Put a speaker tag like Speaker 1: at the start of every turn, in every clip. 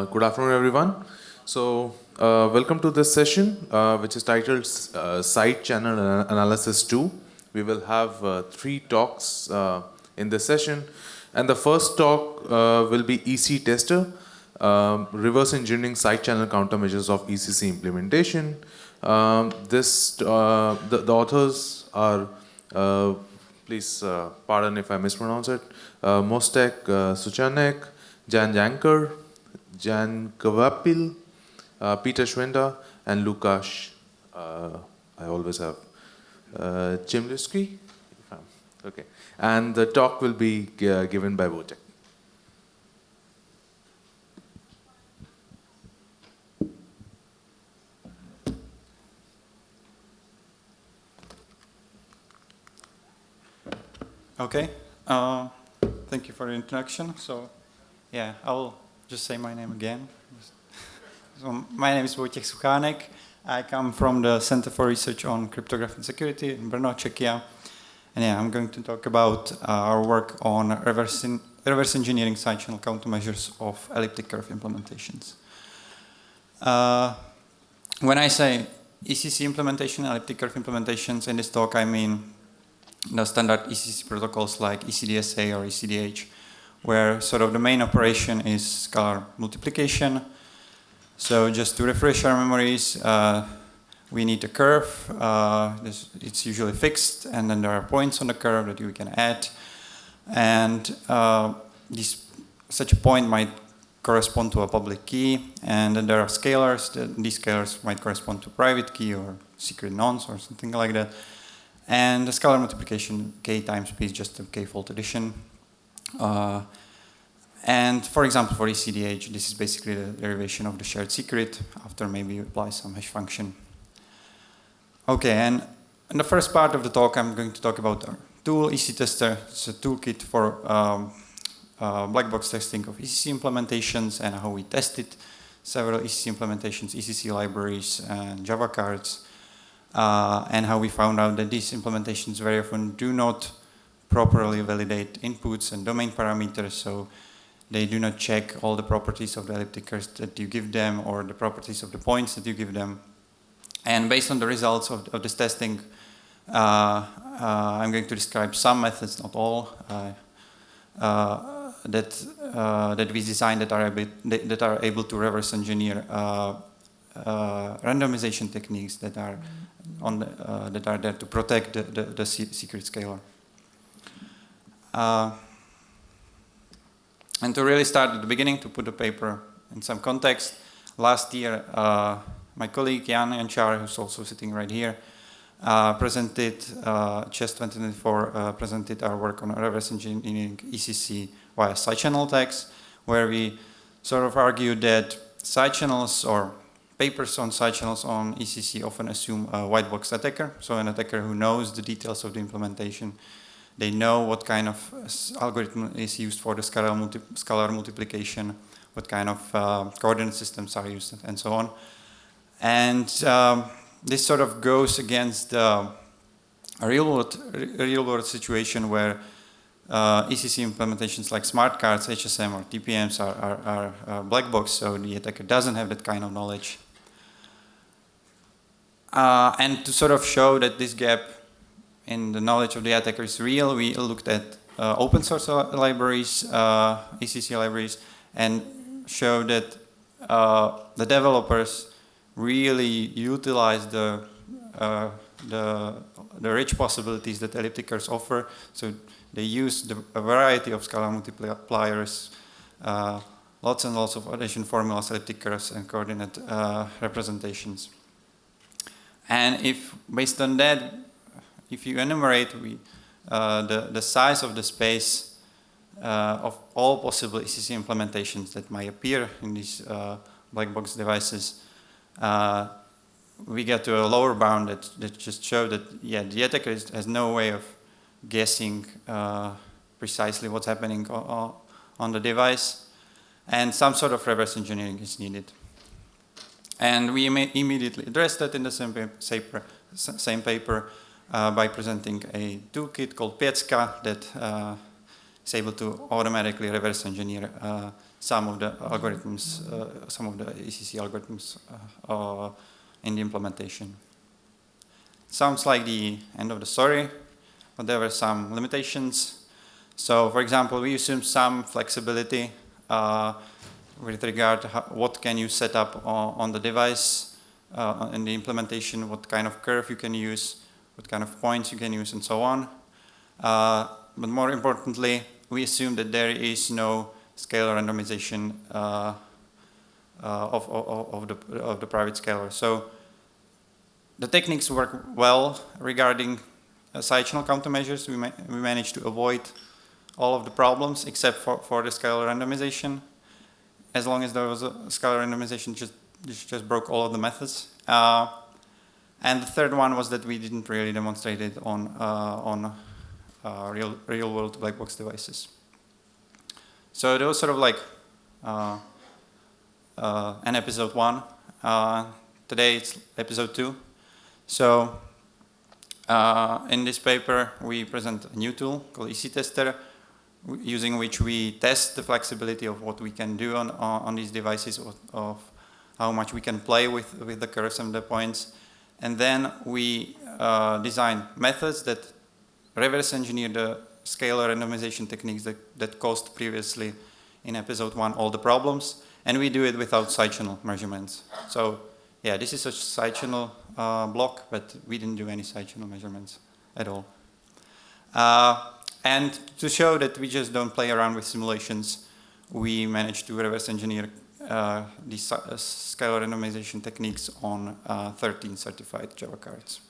Speaker 1: Good afternoon, everyone. Welcome to this session, which is titled Side Channel Analysis 2. We will have three talks in this session. And the first talk will be EC Tester, Reverse Engineering Side Channel Countermeasures of ECC Implementation. The authors are, please pardon if I mispronounce it, Mostek Suchanek, Jan Janker, Jan Kvapil, Peter Schwenda, and Lukasz. I always have Chimlisky. Okay, and the talk will be given by Wojtek.
Speaker 2: Okay, thank you for the introduction. So, yeah, I'll just say my name again. So, my name is Wojtek Suchanek. I come from the Center for Research on Cryptography and Security in Brno, Czechia. And yeah, I'm going to talk about our work on reverse engineering side channel countermeasures of elliptic curve implementations. When I say ECC implementation, elliptic curve implementations, in this talk I mean the standard ECC protocols like ECDSA or ECDH, where sort of the main operation is scalar multiplication. So just to refresh our memories, we need a curve. It's usually fixed, and then there are points on the curve that we can add. And such a point might correspond to a public key, and then there are scalars. These scalars might correspond to a private key or secret nonce or something like that. And the scalar multiplication k times p is just a k-fold addition. And for example, for ECDH, this is basically the derivation of the shared secret after maybe you apply some hash function. Okay, and in the first part of the talk, I'm going to talk about our tool, EC Tester. It's a toolkit for black box testing of ECC implementations and how we tested several ECC implementations, ECC libraries, and Java cards. And how we found out that these implementations very often do not properly validate inputs and domain parameters, so they do not check all the properties of the elliptic curves that you give them or the properties of the points that you give them. And based on the results of this testing, I'm going to describe some methods, not all, that we designed that are able to reverse engineer randomization techniques that are there to protect the secret scalar. And to really start at the beginning, to put the paper in some context, last year my colleague Jan Jančar, who's also sitting right here, presented CHES 2024 presented our work on reverse engineering ECC via side channel attacks, where we sort of argued that side channels or papers on side channels on ECC often assume a white box attacker, so an attacker who knows the details of the implementation. They know what kind of algorithm is used for the scalar multiplication, what kind of coordinate systems are used, and so on. And this sort of goes against a real-world situation where ECC implementations like smart cards, HSM, or TPMs are black box, so the attacker doesn't have that kind of knowledge. And to sort of show that this gap in the knowledge of the attacker is real, we looked at open source libraries, ECC libraries, and showed that the developers really utilize the rich possibilities that elliptic curves offer. So they use a variety of scalar multipliers, lots and lots of addition formulas, elliptic curves, and coordinate representations. And if, based on that, if you enumerate the size of the space of all possible ECC implementations that might appear in these black box devices, we get to a lower bound that just show that, yeah, the attacker has no way of guessing precisely what's happening on the device, and some sort of reverse engineering is needed. And we immediately addressed that in the same paper by presenting a toolkit called Pěcka that is able to automatically reverse engineer some of the algorithms, some of the ECC algorithms in the implementation. Sounds like the end of the story, but there were some limitations. So, for example, we assume some flexibility with regard to what can you set up on the device in the implementation, what kind of curve you can use, what kind of points you can use, and so on. But more importantly, we assume that there is no scalar randomization of the private scalar. So the techniques work well regarding side channel countermeasures. We managed to avoid all of the problems except for the scalar randomization. As long as there was a scalar randomization, just broke all of the methods. And the third one was that we didn't really demonstrate it on real-world black box devices. So that was sort of like an episode 1. Today it's episode 2. So in this paper we present a new tool called EC Tester, using which we test the flexibility of what we can do on these devices, of how much we can play with the curves and the points. And then we design methods that reverse engineer the scalar randomization techniques that caused previously in episode 1 all the problems. And we do it without side channel measurements. So yeah, this is a side channel block, but we didn't do any side channel measurements at all. And to show that we just don't play around with simulations, we managed to reverse engineer these scalar randomization techniques on 13 certified Java cards.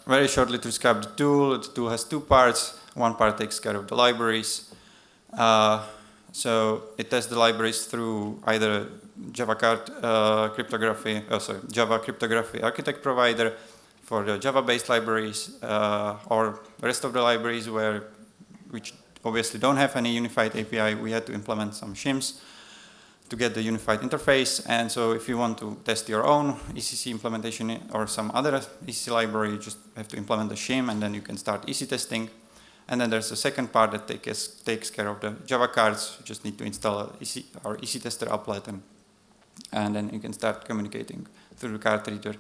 Speaker 2: Very shortly to describe the tool has 2 parts. One part takes care of the libraries. So it tests the libraries through either Java cryptography architect provider for the Java-based libraries, or the rest of the libraries which obviously don't have any unified API. We had to implement some shims to get the unified interface. And so if you want to test your own ECC implementation or some other ECC library, you just have to implement the shim, and then you can start EC testing. And then there's a second part that takes care of the Java cards. You just need to install our EC tester applet, and then you can start communicating through the card reader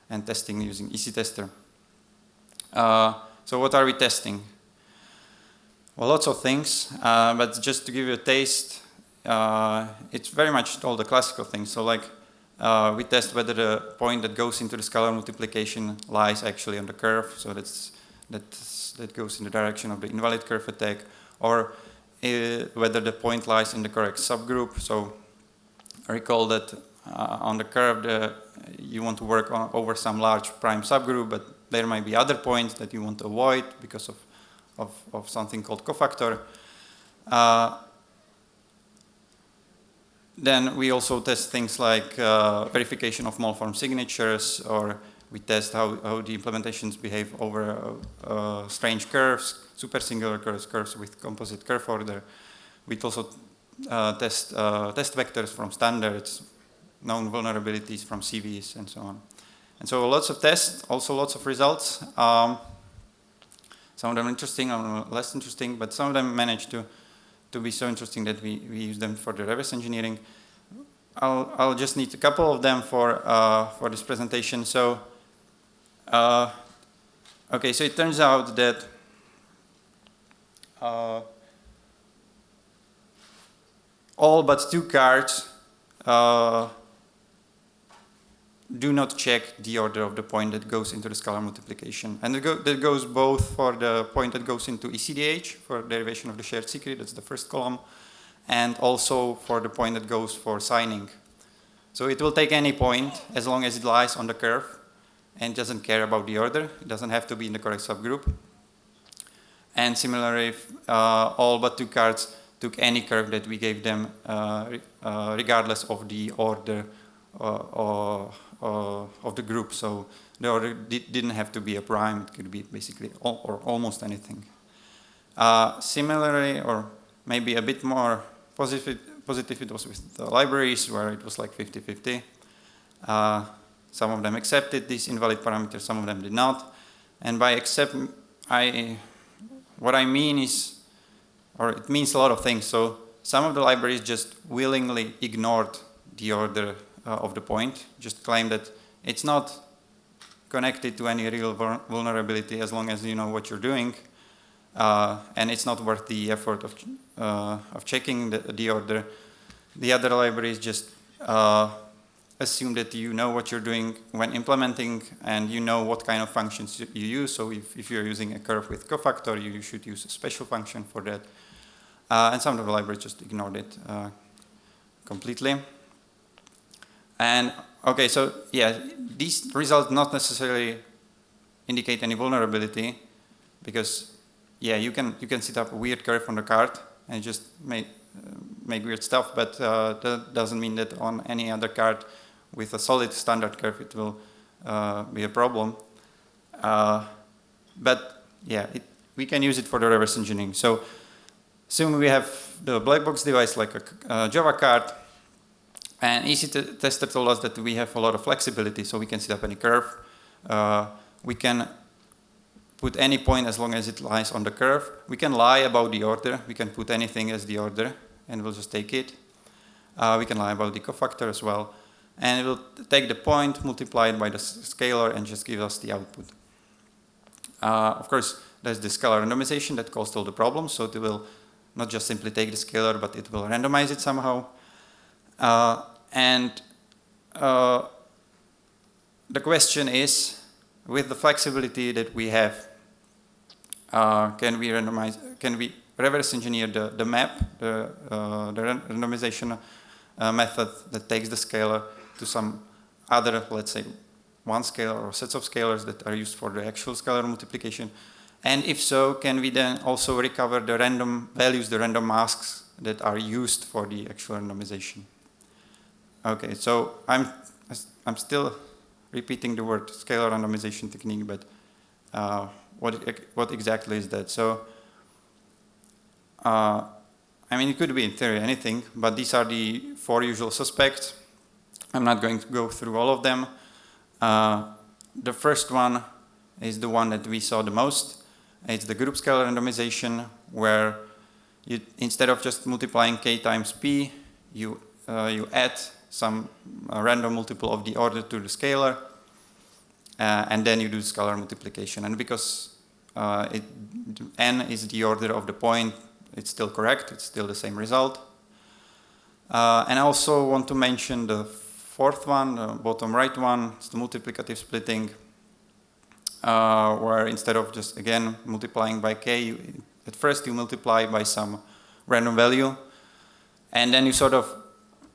Speaker 2: and testing using EC tester. So what are we testing? Well, lots of things, but just to give you a taste, it's very much all the classical things. So like we test whether the point that goes into the scalar multiplication lies actually on the curve, so that goes in the direction of the invalid curve attack, or whether the point lies in the correct subgroup. So recall that on the curve you want to work over some large prime subgroup, but there might be other points that you want to avoid because of something called cofactor. Then we also test things like verification of malform signatures, or we test how the implementations behave over strange curves, super singular curves with composite curve order. We also test vectors from standards, known vulnerabilities from CVs, and so on. And so lots of tests, also lots of results. Some of them interesting, some less interesting, but some of them managed to be so interesting that we use them for the reverse engineering. I'll just need a couple of them for this presentation. So, okay, so it turns out that all but 2 cards do not check the order of the point that goes into the scalar multiplication. And that goes both for the point that goes into ECDH, for derivation of the shared secret, that's the first column, and also for the point that goes for signing. So it will take any point as long as it lies on the curve and doesn't care about the order. It doesn't have to be in the correct subgroup. And similarly, if, all but 2 cards took any curve that we gave them regardless of the order of the group. So the order didn't have to be a prime, it could be basically or almost anything. Similarly, or maybe a bit more positive it was with the libraries, where it was like 50-50. Some of them accepted these invalid parameters, some of them did not. And by accept, what I mean is or it means a lot of things. So some of the libraries just willingly ignored the order of the point, just claim that it's not connected to any real vulnerability as long as you know what you're doing, and it's not worth the effort of checking the order. The other libraries just assume that you know what you're doing when implementing, and you know what kind of functions you use. So if you're using a curve with cofactor, you should use a special function for that. And some of the libraries just ignored it completely. And okay, so yeah, these results not necessarily indicate any vulnerability, because yeah, you can set up a weird curve on the card and just make weird stuff, but that doesn't mean that on any other card with a solid standard curve it will be a problem. But yeah, we can use it for the reverse engineering. So assume we have the black box device like a Java card, and easy tester told us that we have a lot of flexibility, so we can set up any curve. We can put any point as long as it lies on the curve. We can lie about the order. We can put anything as the order, and we'll just take it. We can lie about the cofactor as well. And it will take the point, multiply it by the scalar, and just give us the output. Of course, there's the scalar randomization that caused all the problems, so it will not just simply take the scalar, but it will randomize it somehow. The question is, with the flexibility that we have, can we reverse engineer the map, the randomization method that takes the scalar to some other, let's say, one scalar or sets of scalars that are used for the actual scalar multiplication? And if so, can we then also recover the random values, the random masks that are used for the actual randomization? Okay, so I'm still repeating the word scalar randomization technique, but what exactly is that? So, I mean, it could be in theory anything, but these are the 4 usual suspects. I'm not going to go through all of them. The first one is the one that we saw the most. It's the group scalar randomization, where you, instead of just multiplying k times p, you add some random multiple of the order to the scalar, and then you do scalar multiplication. And because n is the order of the point, it's still correct, it's still the same result. And I also want to mention the fourth one, the bottom right one, it's the multiplicative splitting, where instead of just, again, multiplying by k, at first you multiply by some random value, and then you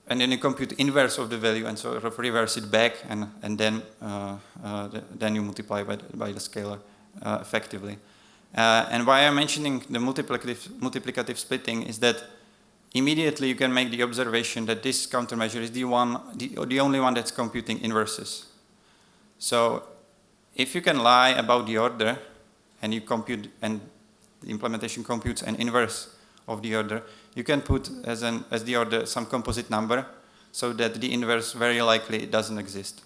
Speaker 2: you compute the inverse of the value and sort of reverse it back, and then you multiply by the scalar effectively. And why I'm mentioning the multiplicative splitting is that immediately you can make the observation that this countermeasure is the only one that's computing inverses. So if you can lie about the order and you compute, and the implementation computes an inverse of the order, you can put as the order some composite number so that the inverse very likely doesn't exist.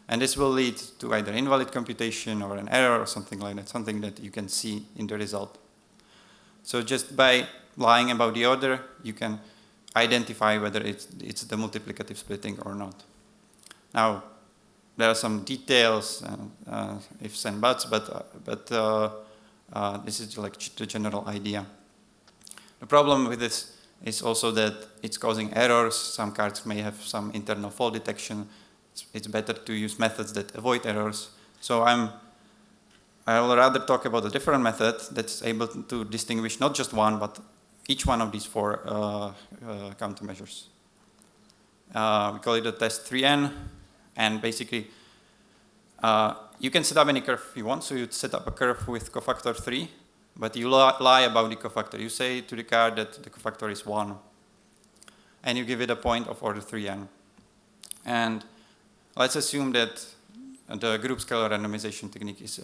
Speaker 2: And this will lead to either invalid computation or an error or something like that, something that you can see in the result. So just by lying about the order, you can identify whether it's the multiplicative splitting or not. Now, there are some details, ifs and buts, but this is like the general idea. The problem with this is also that it's causing errors. Some cards may have some internal fault detection. It's better to use methods that avoid errors. So I will rather talk about a different method that's able to distinguish not just one, but each one of these 4 countermeasures. We call it the test 3n, and basically you can set up any curve you want. So you set up a curve with cofactor 3, but you lie about the cofactor. You say to the card that the cofactor is 1, and you give it a point of order 3n. And let's assume that the group scalar randomization technique is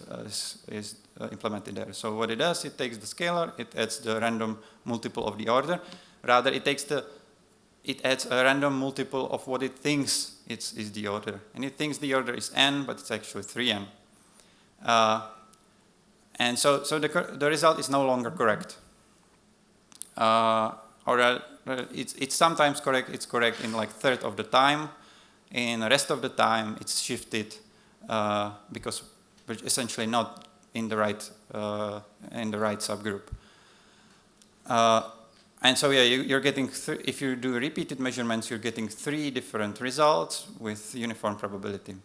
Speaker 2: implemented there. So what it does, it takes the scalar, it adds the random multiple of the order. Rather, it adds a random multiple of what it thinks is the order. And it thinks the order is n, but it's actually 3n. And so the result is no longer correct. it's sometimes correct. It's correct in like third of the time. In the rest of the time, it's shifted because we're essentially not in the right subgroup. And so yeah, you're getting if you do repeated measurements, you're getting 3 different results with uniform probability.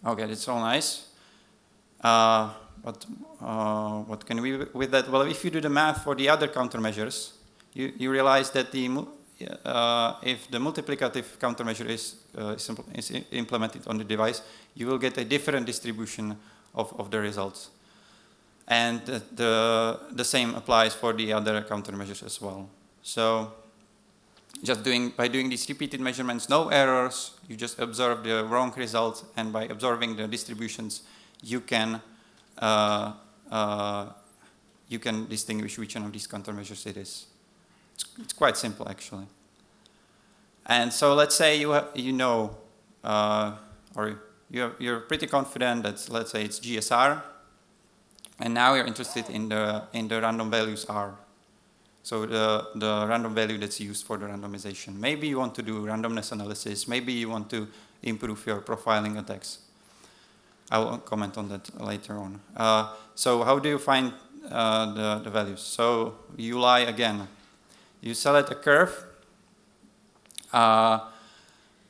Speaker 2: Okay, that's all nice. But what can we do with that? Well, if you do the math for the other countermeasures, you realize that if the multiplicative countermeasure is implemented on the device, you will get a different distribution of the results. And the same applies for the other countermeasures as well. So just by doing these repeated measurements, no errors, you just observe the wrong results, and by observing the distributions, you can distinguish which one of these countermeasures it is. It's quite simple, actually. And so let's say you're pretty confident that, let's say, it's GSR, and now you're interested in the random values R. So the random value that's used for the randomization. Maybe you want to do randomness analysis. Maybe you want to improve your profiling attacks. I will comment on that later on. So how do you find the values? So you lie again. You select a curve,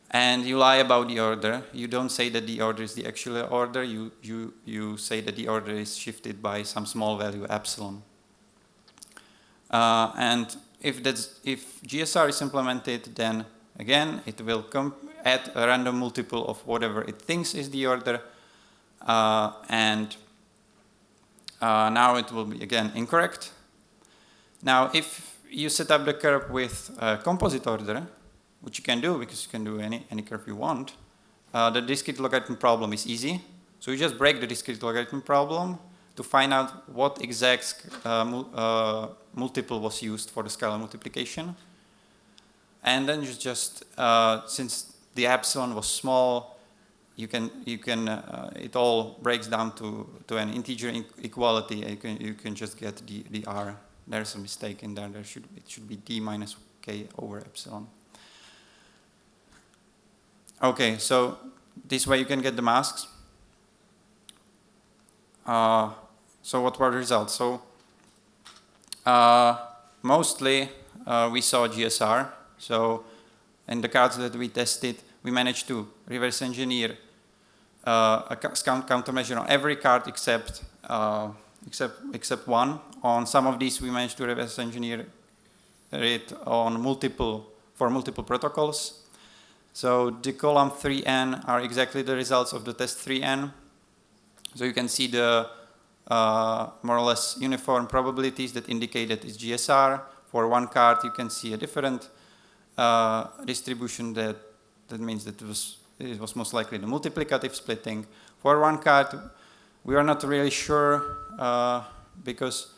Speaker 2: and you lie about the order. You don't say that the order is the actual order. You say that the order is shifted by some small value epsilon. And if GSR is implemented, then again it will add a random multiple of whatever it thinks is the order, and now it will be again incorrect. Now, if you set up the curve with a composite order, which you can do because you can do any curve you want, the discrete logarithm problem is easy. So you just break the discrete logarithm problem to find out what exact multiple was used for the scalar multiplication. And then you just since the epsilon was small, it all breaks down to an integer equality. You can just get the R. There's a mistake in there. It should be d minus k over epsilon. Okay, so this way you can get the masks. So what were the results? So mostly we saw GSR. So in the cards that we tested, we managed to reverse engineer a countermeasure on every card except one. On some of these, we managed to reverse engineer it on multiple protocols. So the column 3n are exactly the results of the test 3n. So you can see the more or less uniform probabilities that indicate that it's GSR. For one card, you can see a different distribution that means that it was most likely the multiplicative splitting. For one card, we are not really sure because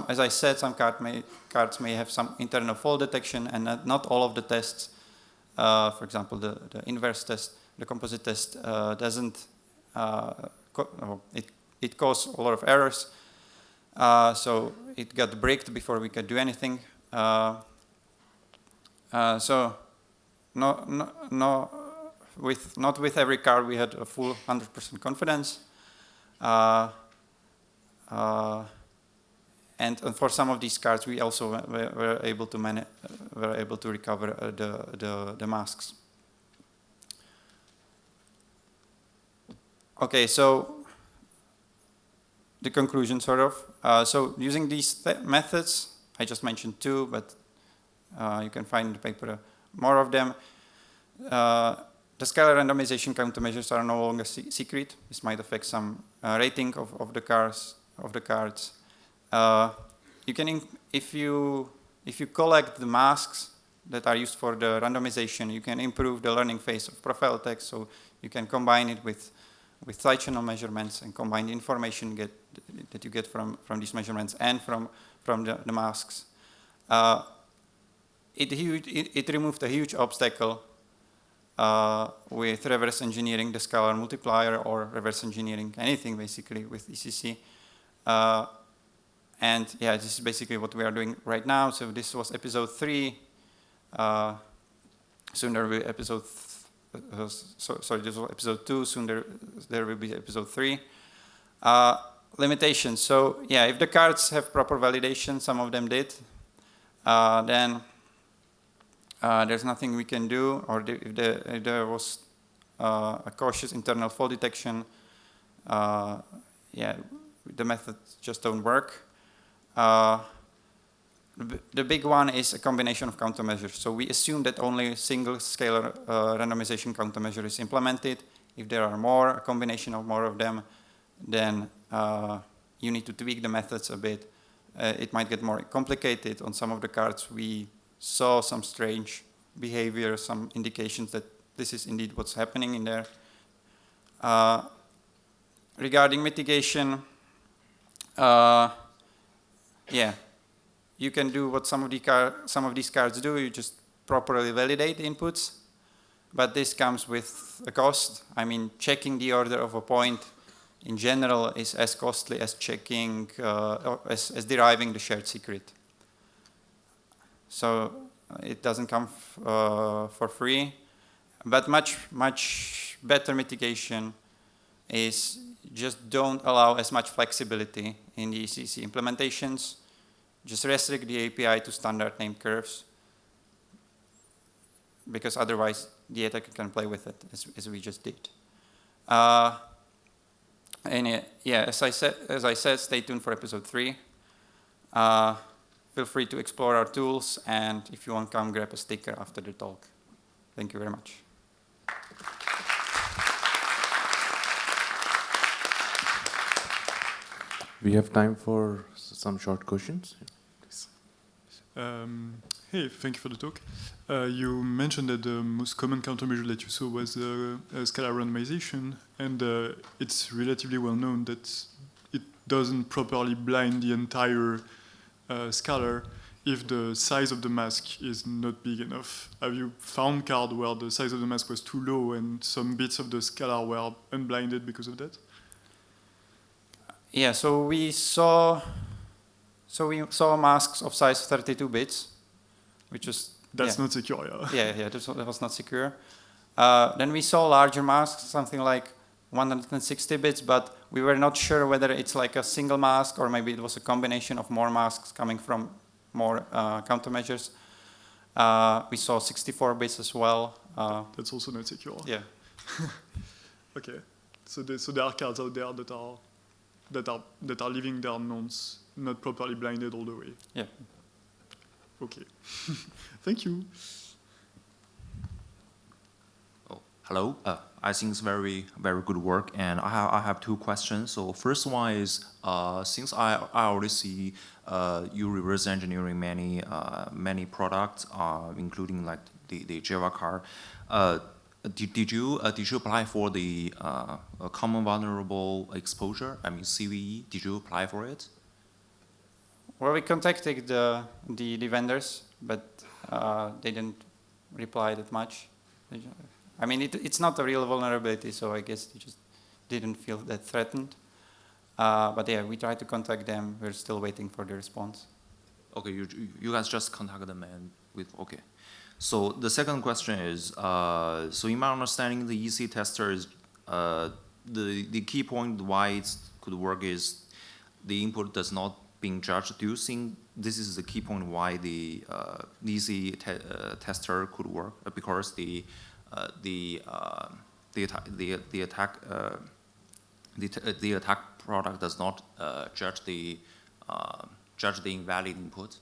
Speaker 2: as I said, some cards may have some internal fault detection, and not all of the tests, for example, the inverse test, the composite test, doesn't, it caused a lot of errors. So it got bricked before we could do anything. So not with every card we had a full 100% confidence. And for some of these cards, we also were able to recover the masks. Okay, so the conclusion, sort of. So using these methods, I just mentioned 2, but you can find in the paper more of them. The scalar randomization countermeasures are no longer secret. This might affect some rating of the cards. You can, if you collect the masks that are used for the randomization, you can improve the learning phase of profile text. So you can combine it with side channel measurements and combine the information that you get from these measurements and from the masks. It removed a huge obstacle with reverse engineering the scalar multiplier or reverse engineering anything basically with ECC. And yeah, this is basically what we are doing right now. So this was episode 3. Soon there will be episode. Sorry, this was episode 2. Soon there will be episode 3. Limitations. So yeah, if the cards have proper validation, some of them did, then there's nothing we can do. Or if there was a cautious internal fault detection, yeah, the methods just don't work. The big one is a combination of countermeasures. So we assume that only a single scalar randomization countermeasure is implemented. If there are more, a combination of more of them, then you need to tweak the methods a bit. It might get more complicated. On some of the cards, we saw some strange behavior, some indications that this is indeed what's happening in there. Regarding mitigation, yeah, you can do what some of these cards do. You just properly validate the inputs, but this comes with a cost. I mean, checking the order of a point in general is as costly as checking, as deriving the shared secret. So it doesn't come for free, but much better mitigation is just don't allow as much flexibility in the ECC implementations. Just restrict the API to standard named curves, because otherwise the attacker can play with it, as we just did. And yeah, as I said, stay tuned for episode 3. Feel free to explore our tools, and if you want, come grab a sticker after the talk. Thank you very much.
Speaker 1: We have time for some short questions. Please.
Speaker 3: Hey, thank you for the talk. You mentioned that the most common countermeasure that you saw was scalar randomization, and it's relatively well known that it doesn't properly blind the entire scalar if the size of the mask is not big enough. Have you found cards where the size of the mask was too low and some bits of the scalar were unblinded because of that?
Speaker 2: Yeah, so we saw masks of size 32 bits, which is
Speaker 3: That's not secure, yeah.
Speaker 2: Yeah, that was not secure. Then we saw larger masks, something like 160 bits, but we were not sure whether it's like a single mask or maybe it was a combination of more masks coming from more countermeasures. We saw 64 bits as well.
Speaker 3: That's also not secure.
Speaker 2: Yeah.
Speaker 3: Okay, so there are cards out there that are leaving their nonce not properly blinded all the way.
Speaker 2: Yeah.
Speaker 3: Okay. Thank you.
Speaker 4: Oh, hello. I think it's very good work, and I have 2 questions. So first one is, since I already see you reverse engineering many products, including like the Java card. Did you apply for the common vulnerable exposure? I mean CVE. Did you apply for it?
Speaker 2: Well, we contacted the vendors, but they didn't reply that much. I mean, it's not a real vulnerability, so I guess they just didn't feel that threatened. But yeah, we tried to contact them. We're still waiting for the response.
Speaker 4: Okay, you guys just contact them and okay. So the second question is, so in my understanding, the EC tester is the key point why it could work is the input does not being judged. Do you think this is the key point why the EC tester could work? Because the attack product does not judge the invalid input.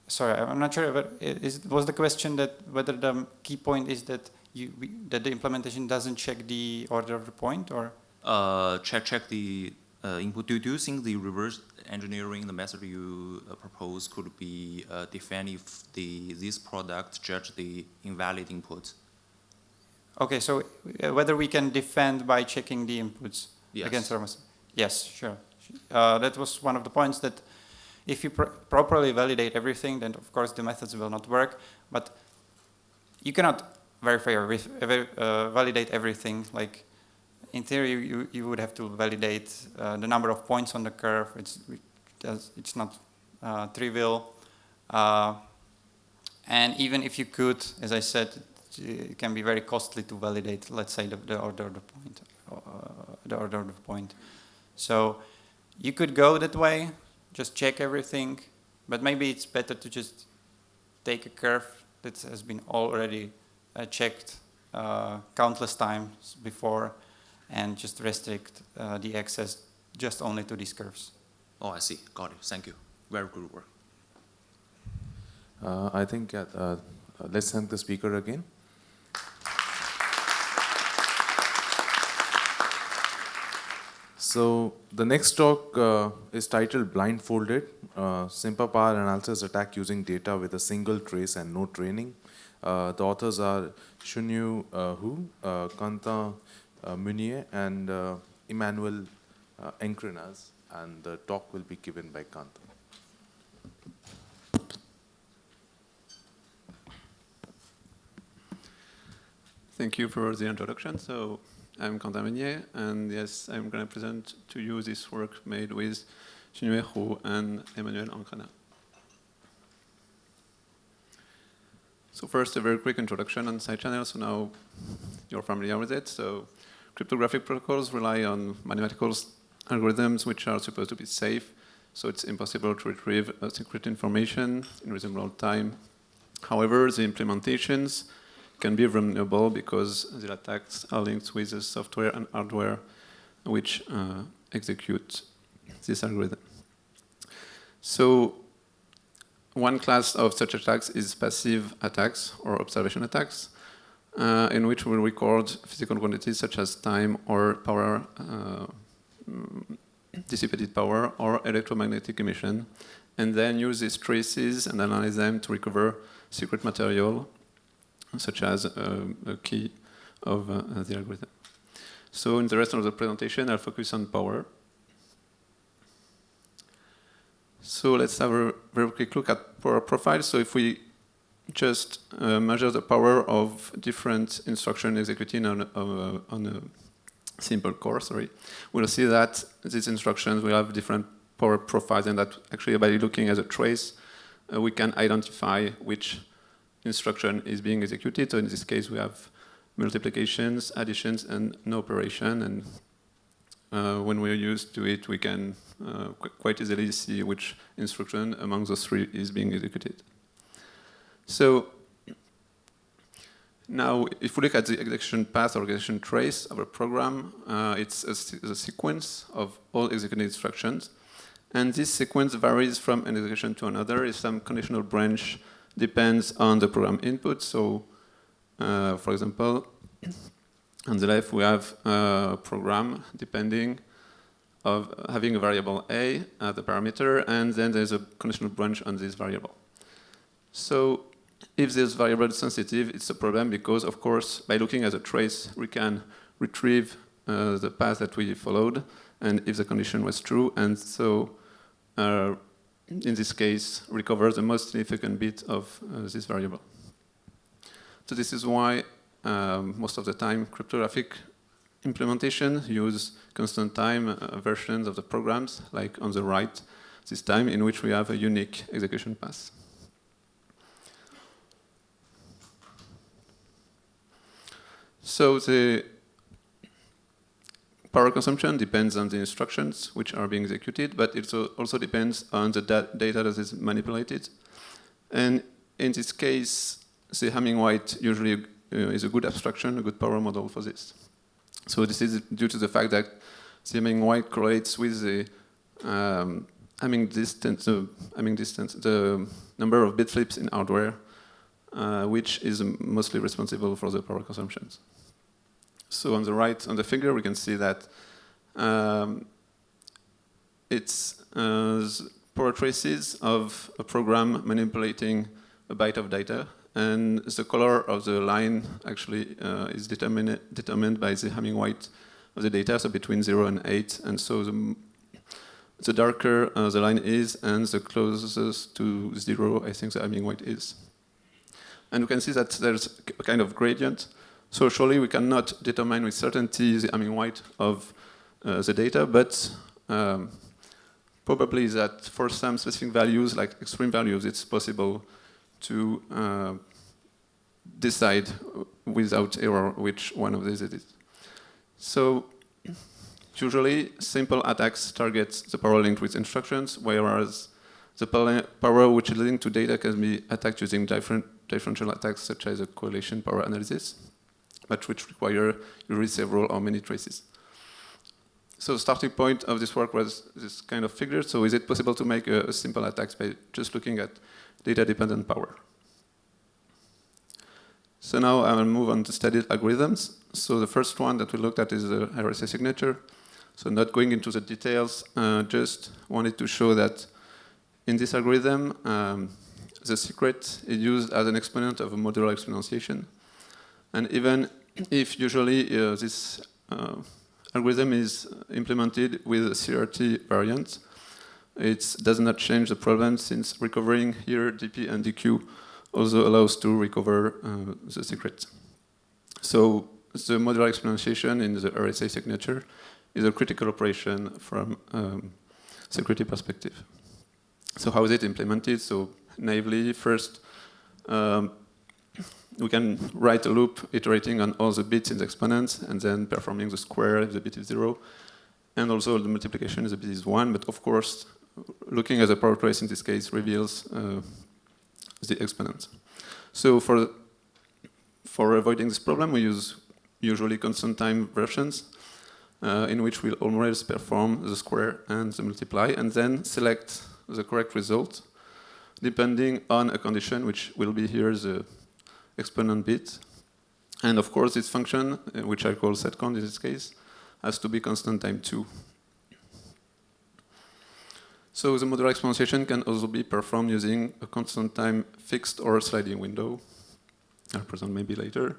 Speaker 2: Sorry, I'm not sure. But was the question that whether the key point is that that the implementation doesn't check the order of the point, or
Speaker 4: check the input? Do you think the reverse engineering, the method you propose, could be defend if this product judge the invalid input?
Speaker 2: Okay, so whether we can defend by checking the inputs against thermos? Yes, sure. That was one of the points, that if you properly validate everything, then of course the methods will not work. But you cannot verify or validate everything. Like in theory, you would have to validate the number of points on the curve. We it's not trivial. And even if you could, as I said, it can be very costly to validate, let's say, the order of the point. The order of the point. So you could go that way, just check everything, but maybe it's better to just take a curve that has been already checked countless times before and just restrict the access just only to these curves.
Speaker 4: Oh, I see. Got it. Thank you. Very good work.
Speaker 1: I think let's thank the speaker again. So the next talk is titled Blindfolded, Simple Power Analysis Attack Using Data with a Single Trace and No Training. The authors are Shunyu Hu, Quentin Meunier, and Emmanuel Encrenas, and the talk will be given by Quentin.
Speaker 5: Thank you for the introduction. So I'm Quentin Meunier, and yes, I'm going to present to you this work made with Shunyu Hu and Emmanuel Encrenas. So first, a very quick introduction on side channels. So now you're familiar with it. So cryptographic protocols rely on mathematical algorithms which are supposed to be safe. So it's impossible to retrieve secret information in reasonable time. However, the implementations can be vulnerable because the attacks are linked with the software and hardware which execute this algorithm. So one class of such attacks is passive attacks or observation attacks, in which we record physical quantities such as time or power, dissipated power or electromagnetic emission, and then use these traces and analyze them to recover secret material such as a key of the algorithm. So in the rest of the presentation, I'll focus on power. So let's have a very quick look at power profile. So if we just measure the power of different instructions executing on a simple core, we'll see that these instructions will have different power profiles, and that actually by looking at a trace, we can identify which instruction is being executed. So in this case, we have multiplications, additions, and no operation. And when we're used to it, we can quite easily see which instruction among those three is being executed. So now, if we look at the execution path or execution trace of a program, it's a sequence of all executed instructions. And this sequence varies from an execution to another. If some conditional branch depends on the program input. So, for example, on the left we have a program depending of having a variable a as the parameter, and then there's a conditional branch on this variable. So, if this variable is sensitive, it's a problem because, of course, by looking at a trace, we can retrieve the path that we followed, and if the condition was true, and so in this case, recover the most significant bit of this variable. So this is why most of the time cryptographic implementation use constant time versions of the programs, like on the right this time, in which we have a unique execution path. So the power consumption depends on the instructions which are being executed, but it also depends on the data that is manipulated. And in this case, the Hamming-White usually is a good abstraction, a good power model for this. So this is due to the fact that the Hamming-White correlates with the Hamming distance, the number of bit flips in hardware, which is mostly responsible for the power consumptions. So on the right, on the figure, we can see that it's power traces of a program manipulating a byte of data, and the color of the line actually is determined by the Hamming-White of the data, so between 0 and 8, and so the darker the line is, and the closest to 0, I think the Hamming-White is. And we can see that there's a kind of gradient. So surely we cannot determine with certainty the Hamming-White of the data, but probably is that for some specific values, like extreme values, it's possible to decide without error which one of these it is. So usually simple attacks target the power linked with instructions, whereas the power which is linked to data can be attacked using differential attacks such as a correlation power analysis, but which require usually several or many traces. So the starting point of this work was this kind of figure. So is it possible to make a simple attack by just looking at data-dependent power? So now I will move on to study algorithms. So the first one that we looked at is the RSA signature. So not going into the details, just wanted to show that in this algorithm, the secret is used as an exponent of a modular exponentiation. And even if usually this algorithm is implemented with a CRT variant, it does not change the problem, since recovering here dp and dq also allows to recover the secret. So the modular exponentiation in the RSA signature is a critical operation from security perspective. So how is it implemented? So naively, first we can write a loop iterating on all the bits in the exponents and then performing the square if the bit is 0. And also the multiplication if the bit is 1. But of course, looking at the power trace in this case reveals the exponent. So for avoiding this problem, we use usually constant time versions in which we'll always perform the square and the multiply and then select the correct result depending on a condition, which will be here the exponent bit. And of course, this function, which I call setcount in this case, has to be constant time 2. So the modular exponentiation can also be performed using a constant time fixed or sliding window. I'll present maybe later.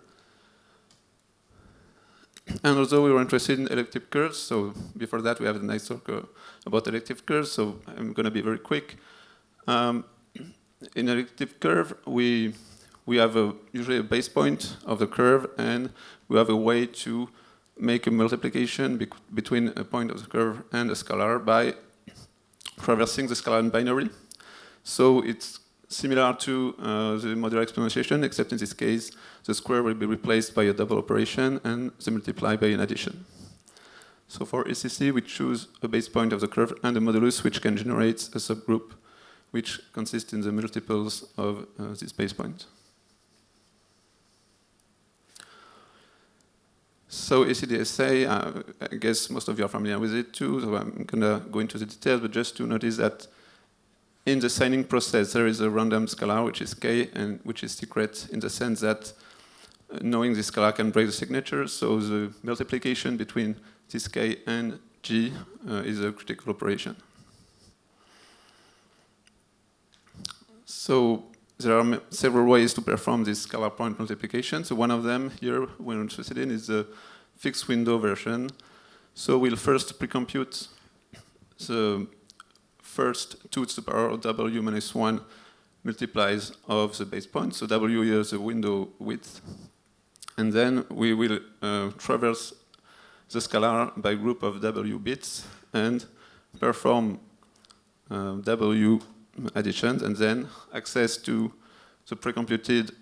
Speaker 5: And also we were interested in elliptic curves. So before that, we have a nice talk about elliptic curves. So I'm going to be very quick. In elliptic curve, we have usually a base point of the curve, and we have a way to make a multiplication between a point of the curve and a scalar by traversing the scalar in binary. So it's similar to the modular exponentiation, except in this case, the square will be replaced by a double operation and the multiply by an addition. So for ECC, we choose a base point of the curve and a modulus which can generate a subgroup which consists in the multiples of this base point. So ACDSA, I guess most of you are familiar with it too, so I'm going to go into the details, but just to notice that in the signing process, there is a random scalar, which is K, and which is secret in the sense that knowing this scalar can break the signature, so the multiplication between this K and G is a critical operation. So there are several ways to perform this scalar point multiplication. So one of them here we're interested in is the fixed window version. So we'll first pre-compute the first 2 to the power of w minus 1 multiplies of the base point. So w here is the window width. And then we will traverse the scalar by group of w bits and perform w additions, and then access to the pre-computed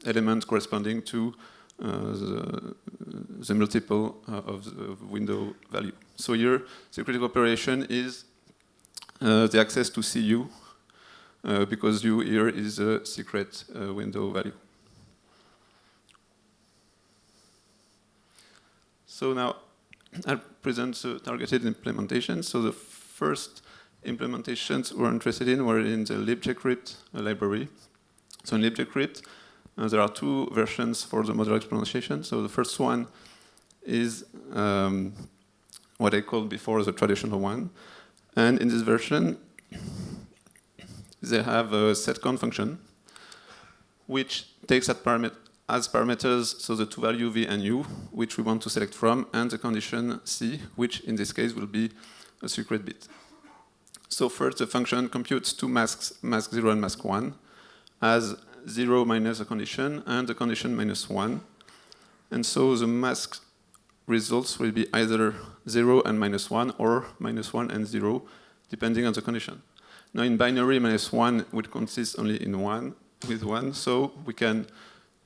Speaker 5: element corresponding to the multiple of the window value. So here, the critical operation is the access to CU, because U here is a secret window value. So now I'll present the targeted implementation. So the first implementations we're interested in were in the libjcrypt library. So in libjcrypt, there are 2 versions for the modular exponentiation. So the first one is what I called before the traditional one. And in this version, they have a setcount function, which takes as parameters, so the 2 values v and u, which we want to select from, and the condition c, which in this case will be a secret bit. So first, the function computes 2 masks, mask 0 and mask 1, as 0 minus a condition, and the condition minus 1. And so the mask results will be either 0 and minus 1, or minus 1 and 0, depending on the condition. Now in binary, -1 would consist only in with 1, so we can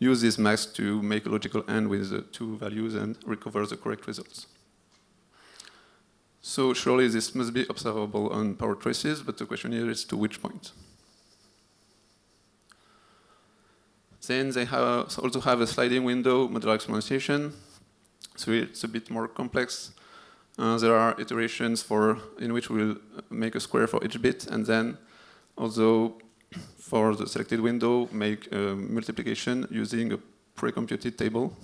Speaker 5: use this mask to make a logical AND with the 2 values and recover the correct results. So surely this must be observable on power traces, but the question here is to which point? Then they also have a sliding window modular exponentiation, so it's a bit more complex. There are iterations in which we'll make a square for each bit, and then also for the selected window, make a multiplication using a pre-computed table.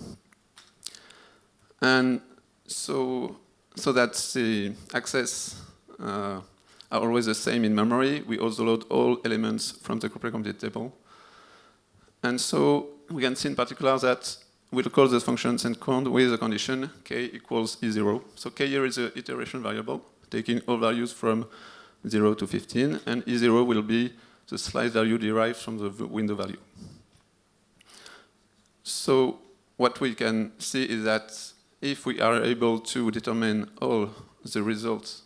Speaker 5: And so that the access are always the same in memory, we also load all elements from the pre-computed table. And so we can see in particular that we'll call the function second with a condition k equals E0. So k here is an iteration variable, taking all values from 0 to 15, and E0 will be the slice value derived from the window value. So what we can see is that if we are able to determine all the results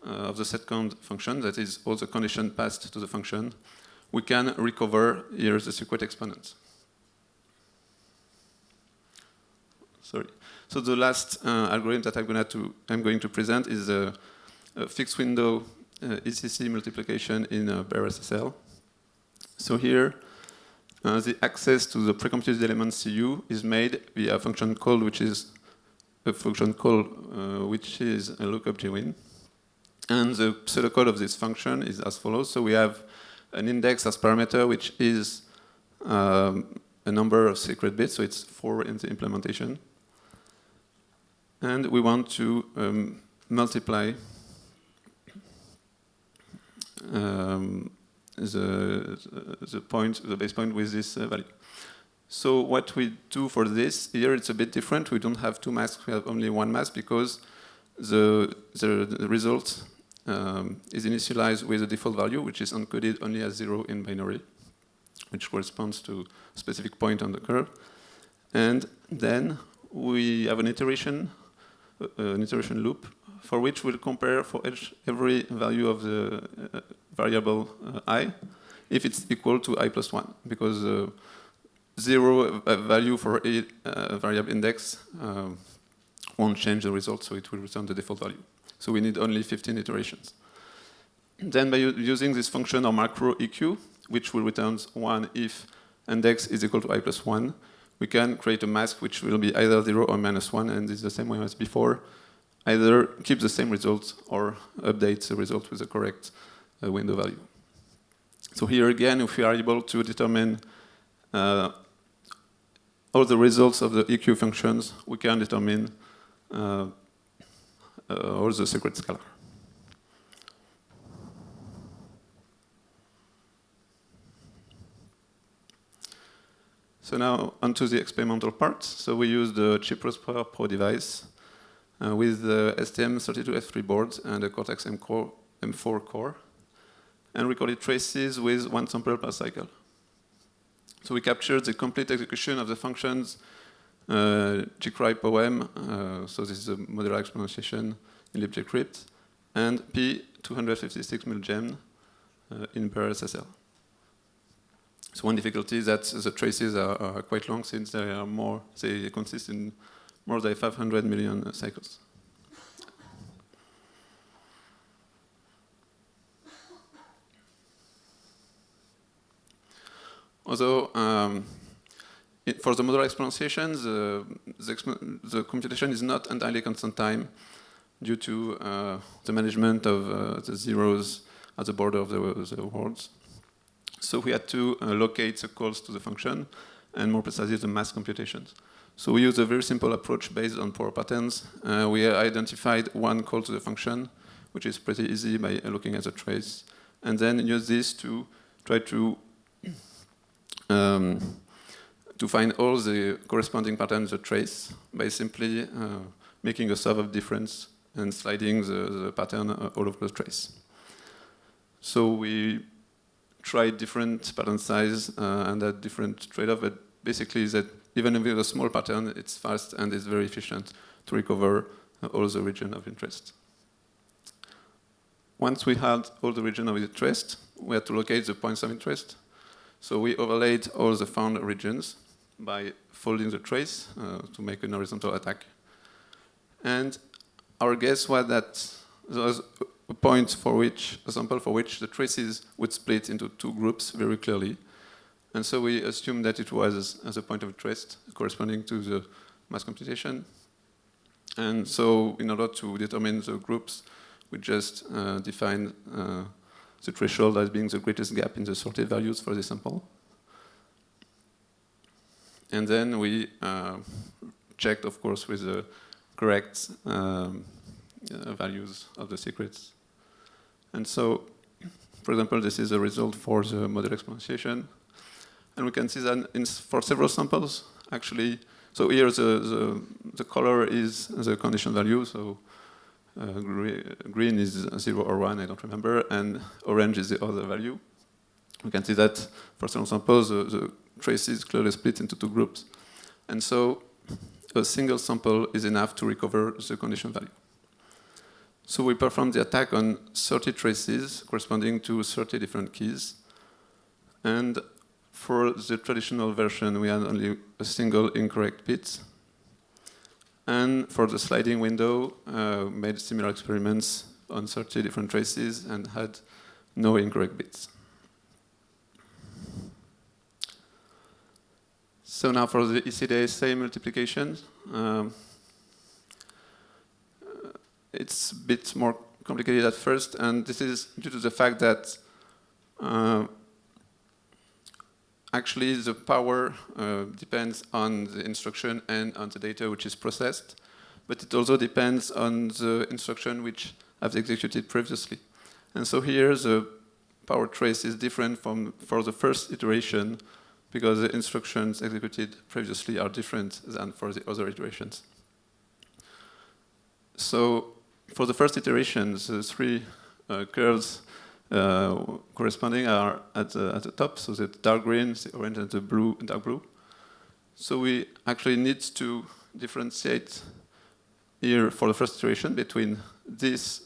Speaker 5: of the second function, that is all the condition passed to the function, we can recover here the secret exponent. Sorry. So the last algorithm that I'm going to present is a fixed window ECC multiplication in BRSSL. So here, the access to the pre-computed element CU is made via a function call, which is a lookup GWin. And the pseudocode of this function is as follows. So we have an index as parameter, which is a number of secret bits, so it's 4 in the implementation. And we want to multiply the base point with this value. So what we do for this, here it's a bit different. We don't have 2 masks, we have only 1 mask because the result is initialized with a default value, which is encoded only as 0 in binary, which corresponds to a specific point on the curve. And then we have an iteration loop for which we'll compare for every value of the variable I if it's equal to I plus 1, because 0 value for a variable index won't change the result, so it will return the default value. So we need only 15 iterations. Then by using this function or macro EQ, which will return 1 if index is equal to I plus 1, we can create a mask which will be either 0 or -1, and it's the same way as before. Either keep the same result or update the result with the correct window value. So here again, if we are able to determine all the results of the EQ functions, we can determine all the secret scalar. So now onto the experimental part. So we use the CHES Pro device with the STM32F3 board and a Cortex M4 core, and recorded traces with 1 sample per cycle. So we captured the complete execution of the functions gcry poem, so this is a modular exponentiation in libgcrypt, and P256 milgem in BRSSL. So one difficulty is that the traces are quite long, since they consist in more than 500 million cycles. Although for the modular exponentiation, the computation is not entirely constant time due to the management of the zeros at the border of the words. So we had to locate the calls to the function, and more precisely the mass computations. So we used a very simple approach based on power patterns. We identified 1 call to the function, which is pretty easy by looking at the trace, and then use this to try to find all the corresponding patterns of the trace by simply making a sum of difference and sliding the pattern all over the trace. So we tried different pattern size and had different trade-off, but basically is that even with a small pattern, it's fast and it's very efficient to recover all the region of interest. once we had all the regions of interest, we had to locate the points of interest. So we overlaid all the found regions by folding the trace to make an horizontal attack. And our guess was that there was a point for which, a sample for which the traces would split into two groups very clearly. And so we assumed that it was as a point of interest corresponding to the mass computation. And so in order to determine the groups, we just defined the threshold as being the greatest gap in the sorted values for the sample. And then we checked, of course, with the correct values of the secrets. And so, for example, this is the result for the model exponentiation. And we can see that for several samples, actually, so here the color is the condition value, so green is 0 or 1, I don't remember, and orange is the other value. We can see that for some samples, the traces clearly split into two groups. And so a single sample is enough to recover the condition value. So we performed the attack on 30 traces corresponding to 30 different keys. And for the traditional version, we had only a single incorrect bit. And for the sliding window, made similar experiments on 30 different traces and had no incorrect bits. So now for the ECDSA multiplication, it's a bit more complicated at first, and this is due to the fact that actually the power depends on the instruction and on the data which is processed, but it also depends on the instruction which have executed previously. And so here the power trace is different from for the first iteration because the instructions executed previously are different than for the other iterations. So for the first iterations, the three curves corresponding are at the top, so the dark green, the orange, and the blue, dark blue. So we actually need to differentiate here for the first iteration between this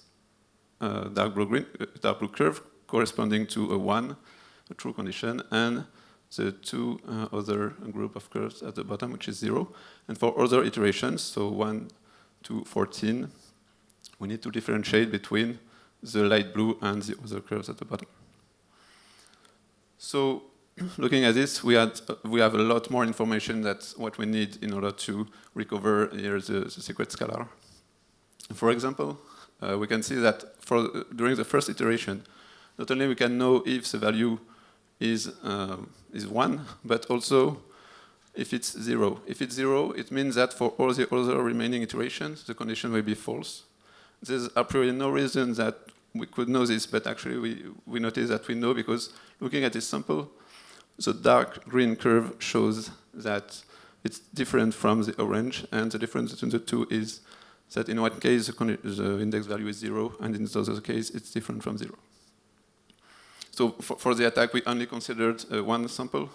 Speaker 5: dark blue curve corresponding to a 1, a true condition, and the two other group of curves at the bottom, which is 0. And for other iterations, so 1 to 14, we need to differentiate between the light blue and the other curves at the bottom. So looking at this, we have a lot more information than what we need in order to recover here the secret scalar. For example, we can see that during the first iteration, not only we can know if the value is 1, but also if it's 0. If it's 0, it means that for all the other remaining iterations, the condition will be false. There's a priori no reason that we could know this, but actually we notice that we know because looking at this sample, the dark green curve shows that it's different from the orange, and the difference between the two is that in one case the index value is 0, and in the other case it's different from 0. So for the attack, we only considered one sample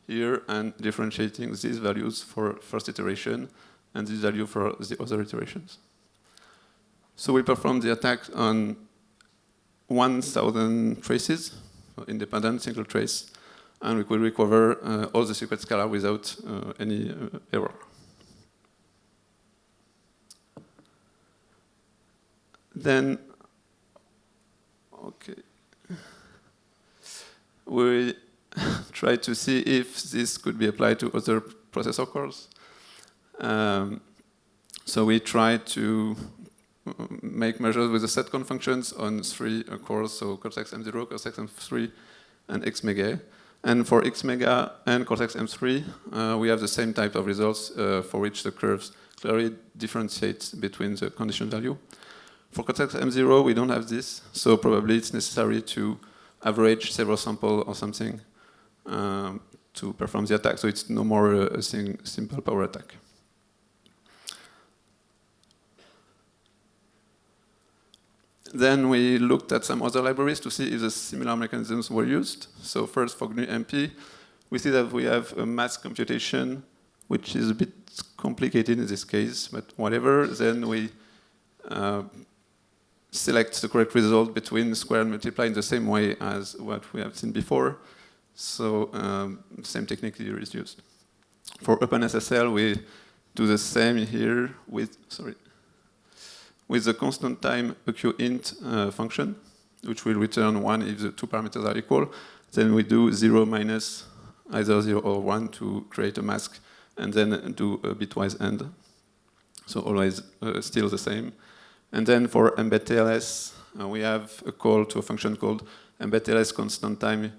Speaker 5: here and differentiating these values for first iteration and this value for the other iterations. So we performed the attack on 1,000 traces, independent single trace, and we could recover all the secret scalar without any error. Then, okay. We tried to see if this could be applied to other processor cores. So we tried to make measures with the setcon functions on 3 cores, so Cortex M0, Cortex M3, and Xmega. And for Xmega and Cortex M3, we have the same type of results for which the curves clearly differentiate between the condition value. For Cortex M0, we don't have this, so probably it's necessary to average several samples or something to perform the attack. So it's no more a simple power attack. Then we looked at some other libraries to see if the similar mechanisms were used. So first for GNU-MP, we see that we have a mass computation, which is a bit complicated in this case, but whatever. Then we select the correct result between square and multiply in the same way as what we have seen before. So same technique here is used. For OpenSSL, we do the same here with the constant time aqint function, which will return 1 if the two parameters are equal. Then we do 0 minus either 0 or 1 to create a mask, and then do a bitwise AND. So always still the same. And then for embedTLS, we have a call to a function called embedTLS constant time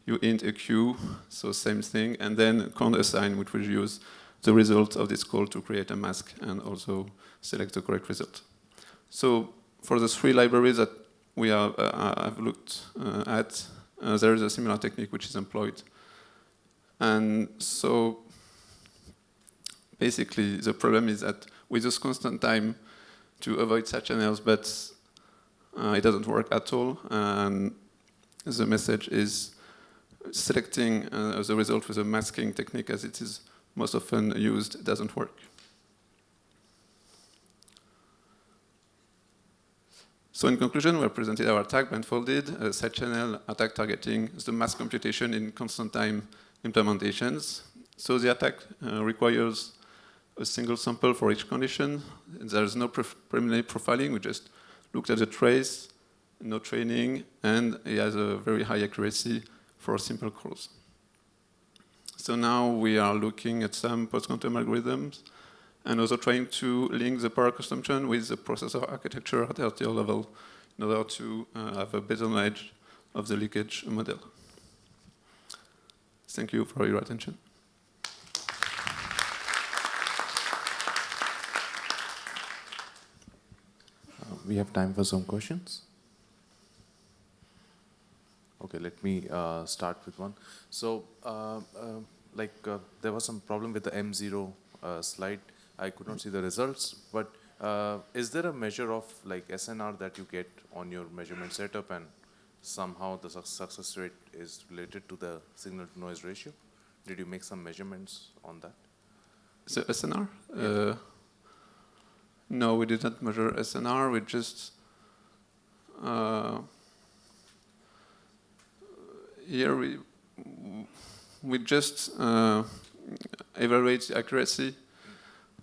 Speaker 5: uint aq, so same thing, and then const assign, which will use the result of this call to create a mask and also select the correct result. So for the three libraries that we have looked at, there is a similar technique which is employed. And so basically the problem is that we use constant time to avoid such channels, but it doesn't work at all. And the message is selecting the result with a masking technique, as it is most often used, doesn't work. So in conclusion, we have presented our attack blindfolded, side channel attack targeting the mask computation in constant time implementations. So the attack requires a single sample for each condition. There is no preliminary profiling. We just looked at the trace, no training, and it has a very high accuracy for simple calls. So now we are looking at some post-quantum algorithms and also trying to link the power consumption with the processor architecture at RTL level in order to have a better knowledge of the leakage model. Thank you for your attention.
Speaker 1: We have time for some questions. Okay, let me start with one. So, there was some problem with the M0 slide. I could not see the results, but is there a measure of like SNR that you get on your measurement setup, and somehow the success rate is related to the signal to noise ratio? Did you make some measurements on that?
Speaker 5: So SNR?
Speaker 1: Yeah.
Speaker 5: No, we didn't measure SNR. We just here we just evaluate the accuracy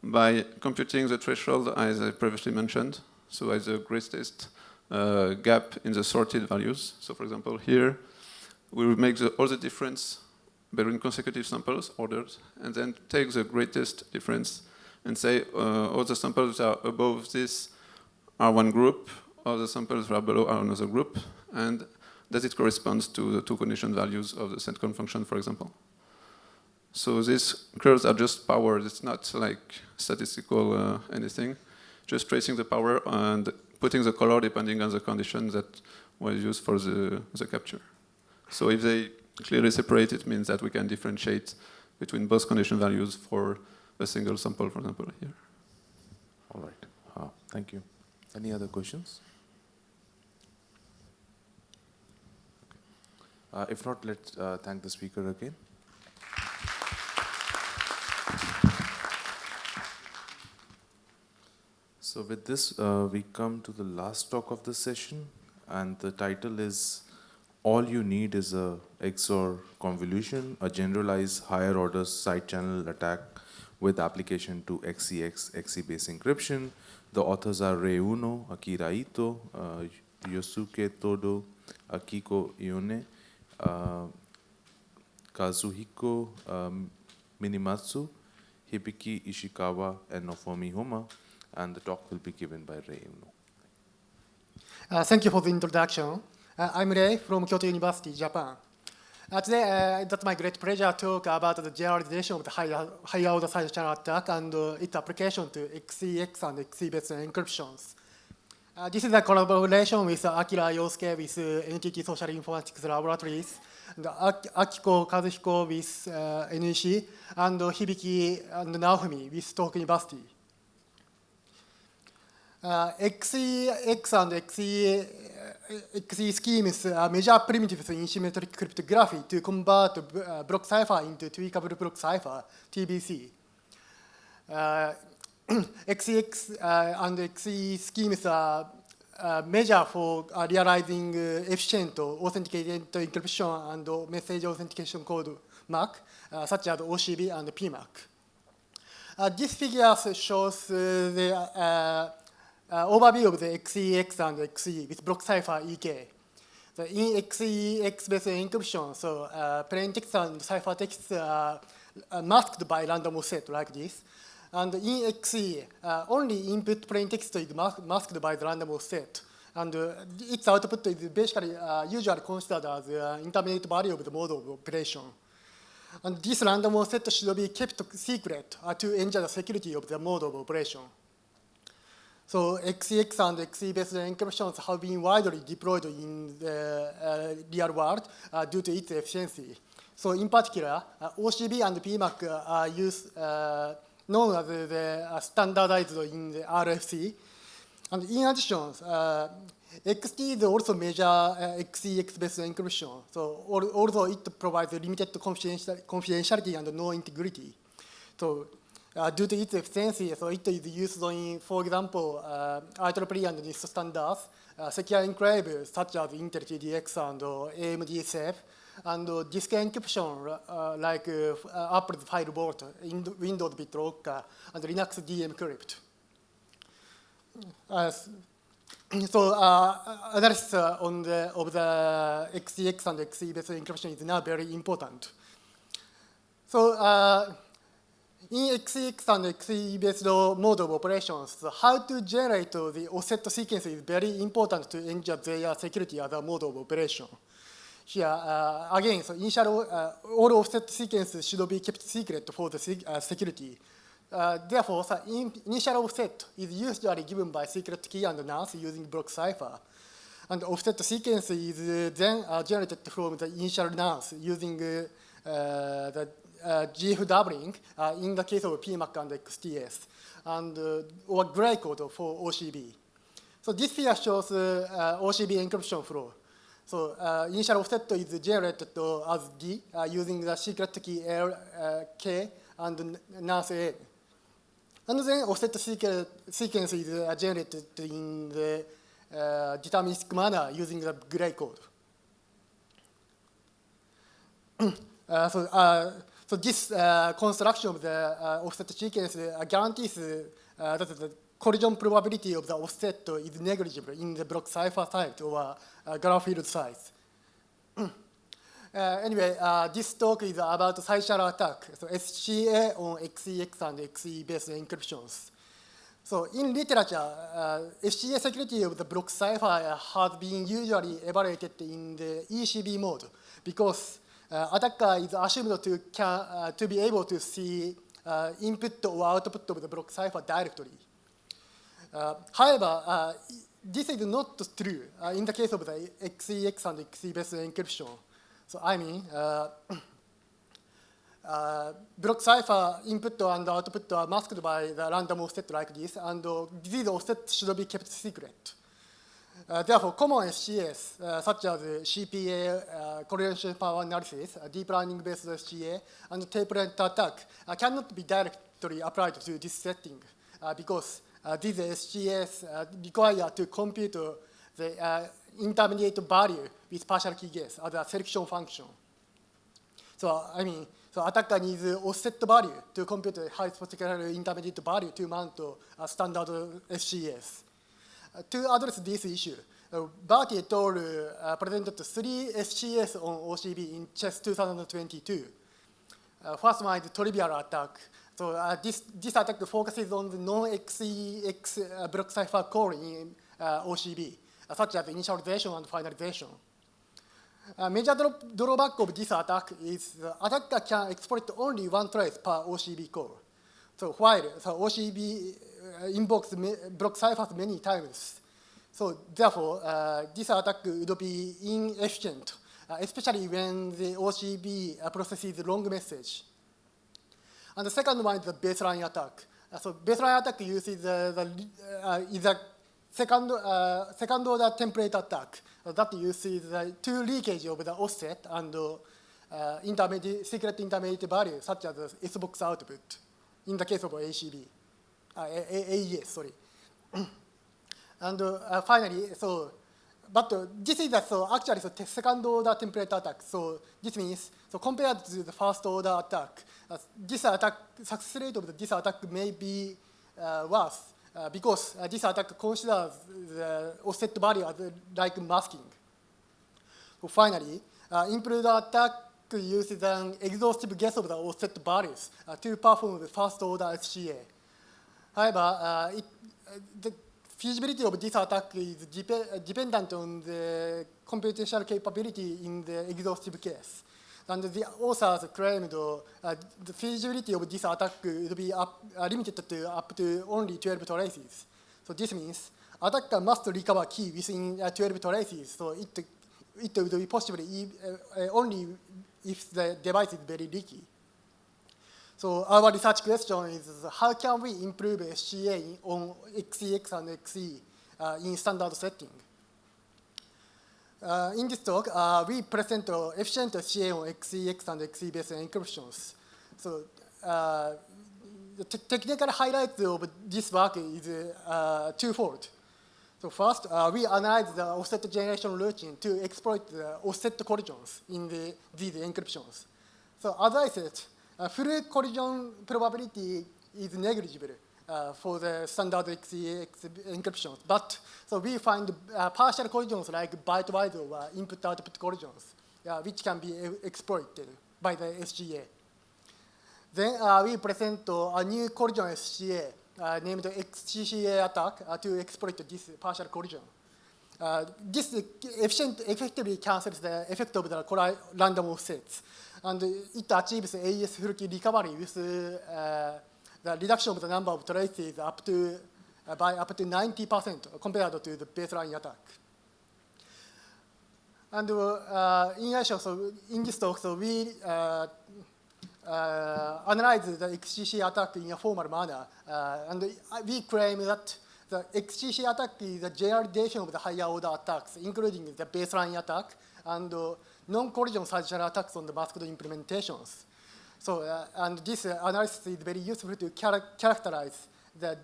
Speaker 5: by computing the threshold, as I previously mentioned. So as the greatest gap in the sorted values. So for example, here we will make all the difference between consecutive samples ordered, and then take the greatest difference and say all the samples that are above this are one group, all the samples that are below are another group, and that it corresponds to the two condition values of the setcon function, for example. So these curves are just power. It's not like statistical anything, just tracing the power and putting the color depending on the condition that was used for the capture. So if they clearly separate, it means that we can differentiate between both condition values for a single sample, for example, here.
Speaker 1: All right. Thank you. Any other questions? If not, let's thank the speaker again. So with this, we come to the last talk of the session, and the title is All You Need is a XOR Convolution, a generalized higher order side channel attack with application to XCX, XC-based encryption. The authors are Rei Uno, Akira Ito, Yosuke Todo, Akiko Ione, Kazuhiko Minimatsu, Hibiki Ishikawa, and Nofomi Homa, and the talk will be given by Rei Uno.
Speaker 6: Thank you for the introduction. I'm Rei from Kyoto University, Japan. Today, that's my great pleasure to talk about the generalization of the higher order side channel attack and its application to XCX and XC-based encryptions. This is a collaboration with Akira Yosuke with NTT Social Informatics Laboratories, and Akiko Kazuhiko with NEC, and Hibiki and Naofumi with Tohoku University. XCX and XC schemes are major primitives in symmetric cryptography to convert block cipher into tweakable block cipher, TBC. XCX and XC schemes are measure for realizing efficient authenticated encryption and message authentication code MAC, such as OCB and PMAC. This figure shows the overview of the XEX and XE with block cipher EK. In XEX-based encryption, so plain text and ciphertext are masked by random offset like this. And in XE, only input plain text is masked by the random offset. And its output is basically usually considered as the intermediate value of the mode of operation. And this random offset should be kept secret to ensure the security of the mode of operation. So XEX and XE-based encryptions have been widely deployed in the real world due to its efficiency. So in particular, OCB and PMAC are used, known as the standardized in the RFC. And in addition, XT is also measure XEX-based encryption. So although it provides limited confidentiality and no integrity. So due to its efficiency, so it is used in, for example, IEEE and NIST standards, secure enclave such as Intel TDX and AMD SAFE, and disk encryption like Apple's FileVault, Windows BitLocker, and Linux DM Crypt. So analysis of the XEX and XE-based encryption is now very important. So in XEX and XE-based mode of operations, how to generate the offset sequence is very important to ensure their security as a mode of operation. Here, again, so all offset sequences should be kept secret for the security. Therefore, initial offset is usually given by secret key and nonce using block cipher. And offset sequence is then generated from the initial nonce using the GF doubling in the case of PMAC and XTS, and or gray code for OCB. So this figure shows OCB encryption flow. So initial offset is generated as D using the secret key L, K, and nonce A. And then offset sequence is generated in the deterministic manner using the gray code. So this construction of the offset sequence guarantees that the collision probability of the offset is negligible in the block cipher size or graph field size. Anyway, this talk is about side channel attack, so SCA on XEX and XE-based encryptions. So in literature, SCA security of the block cipher has been usually evaluated in the ECB mode because attacker is assumed to be able to see input or output of the block cipher directly. However, this is not true in the case of the XEX and XE-based encryption. So I mean, block cipher input and output are masked by the random offset like this, and these offsets should be kept secret. Therefore, common SCAs, such as CPA, correlation power analysis, deep learning-based SCA, and tape length attack cannot be directly applied to this setting because these SCAs require to compute the intermediate value with partial key guess as a selection function. So I mean, so attacker needs offset value to compute a high particular intermediate value to mount standard SCAs. To address this issue, Barty et al. Presented 3 SCAs on OCB in CHES 2022. First one is trivial attack. So this attack focuses on the non-XEX block cipher core in OCB, such as initialization and finalization. Major drawback of this attack is the attacker can exploit only one trace per OCB core. So while OCB invokes block ciphers many times, so therefore this attack would be inefficient, especially when the OCB processes long message. And the second one is the baseline attack. So baseline attack uses is a second order template attack that uses two leakage of the offset and secret intermediate value such as the S-box output in the case of ACB, AES, sorry. And finally, but this is actually second order template attack. So this means, compared to the first order attack, this attack success rate of this attack may be worse because this attack considers the offset value as like masking. So finally, improved attack uses an exhaustive guess of the offset values to perform the first order SCA. However, the feasibility of this attack is dependent on the computational capability in the exhaustive case. And the authors claimed the feasibility of this attack will be limited to up to only 12 traces. So this means attacker must recover key within 12 traces. So it will be possible only if the device is very leaky. So our research question is, how can we improve SCA on XEX and XE in standard setting? In this talk, we present efficient SCA on XEX and XE-based encryptions. So the technical highlights of this work is twofold. So first, we analyze the offset generation routine to exploit the offset collisions in these encryptions. So as I said, full collision probability is negligible for the standard XEX encryptions. But so we find partial collisions like byte-wise or input-output collisions, which can be exploited by the SGA. Then we present a new collision SGA named XCCA attack to exploit this partial collision. This effectively cancels the effect of the random offsets, and it achieves AES full key recovery with the reduction of the number of traces by up to 90% compared to the baseline attack. And in addition, in this talk, we analyze the XCC attack in a formal manner, and we claim that the XCC attack is a generalization of the higher order attacks, including the baseline attack and non-collision surgical attacks on the masked implementations. So, and this analysis is very useful to characterize the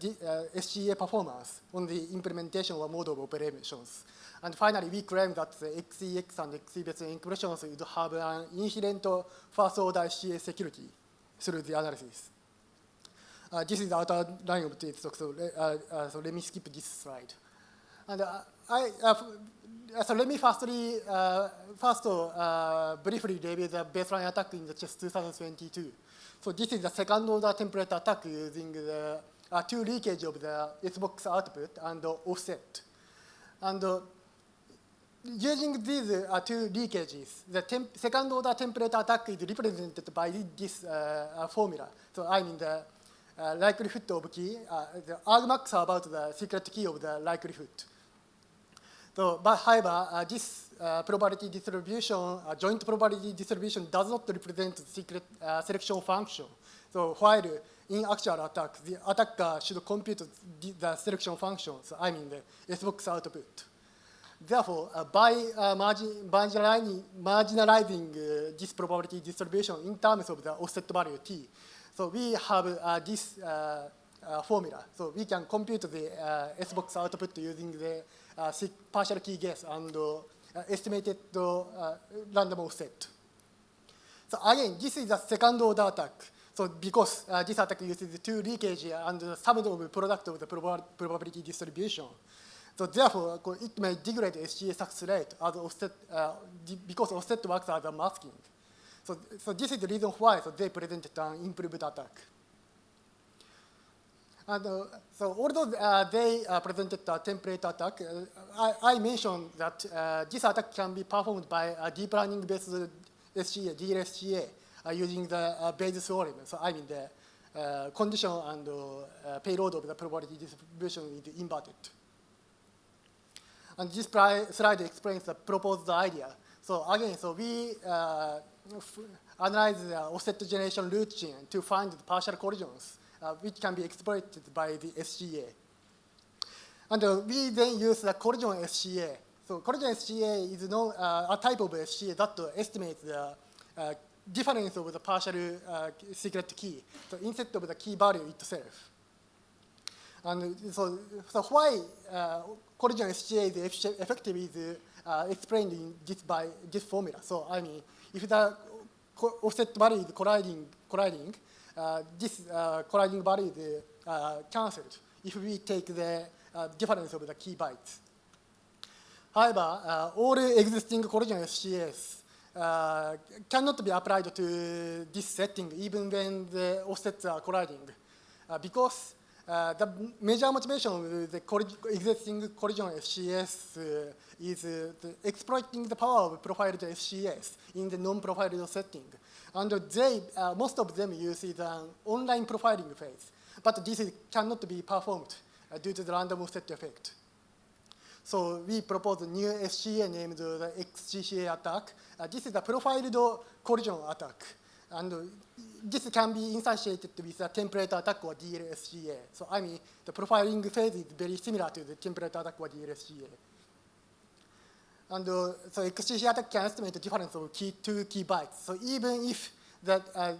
Speaker 6: SGA performance on the implementation or mode of operations. And finally, we claim that the XEX and XE-based encryptions would have an inherent first-order SGA security through the analysis. This is the outline of this talk, so let me skip this slide. And so let me briefly review the baseline attack in the CHES 2022. So this is the second-order template attack using the two leakage of the SBox output and offset. And using these two leakages, the second-order template attack is represented by this formula. So I mean the likelihood of key, the argmax are about the secret key of the likelihood. So, but however, this probability distribution, joint probability distribution, does not represent the secret selection function. So while in actual attack, the attacker should compute the selection functions, I mean the SBox output. Therefore, by marginalizing this probability distribution in terms of the offset value t, so we have this formula. So we can compute the SBox output using the partial key guess and estimated random offset. So again, this is a second order attack. So because this attack uses two leakage and the sum of the product of the probability distribution. So therefore, it may degrade SGA success rate as offset, because offset works as a masking. So this is the reason why they presented an improved attack. And so although they presented a template attack, I mentioned that this attack can be performed by a deep learning-based SGA, DLSGA, using the Bayes theorem. So I mean the condition and payload of the probability distribution is inverted. And this slide explains the proposed idea. So again, so we analyze the offset generation routine to find the partial collisions, which can be exploited by the SGA. And we then use the collision SGA. So collision SGA is a type of SGA that estimates the difference of the partial secret key, so instead of the key value itself. And so why collision SGA is effective is explained in by this formula. So I mean, if the offset value is colliding, this colliding value is cancelled if we take the difference of the key bytes. However, all existing collision SCAs cannot be applied to this setting even when the offsets are colliding, because the major motivation of the existing collision SCAs is exploiting the power of profiled SCAs in the non-profiled setting. And most of them use an online profiling phase, but this cannot be performed due to the random offset effect. So we propose a new SCA named the XGCA attack. This is a profiled collision attack. And this can be instantiated with a template attack or DLSCA. So I mean, the profiling phase is very similar to the template attack or DLSCA. And so XGCA attack can estimate the difference of two key bytes. So even if that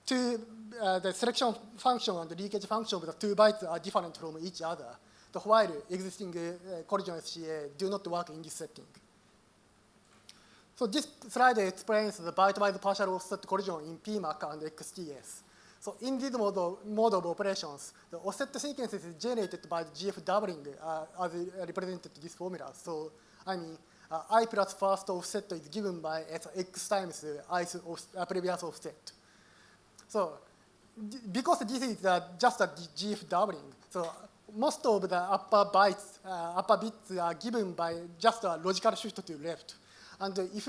Speaker 6: the selection function and the leakage function of the 2 bytes are different from each other, while existing collision SCA do not work in this setting. So this slide explains the byte-wise partial offset collision in PMAC and XTS. So in this mode of operations, the offset sequence is generated by the GF doubling as represented in this formula. So I mean, I plus first offset is given by x times i's previous offset. So because this is just a GF doubling, so most of the upper bits are given by just a logical shift to left. And if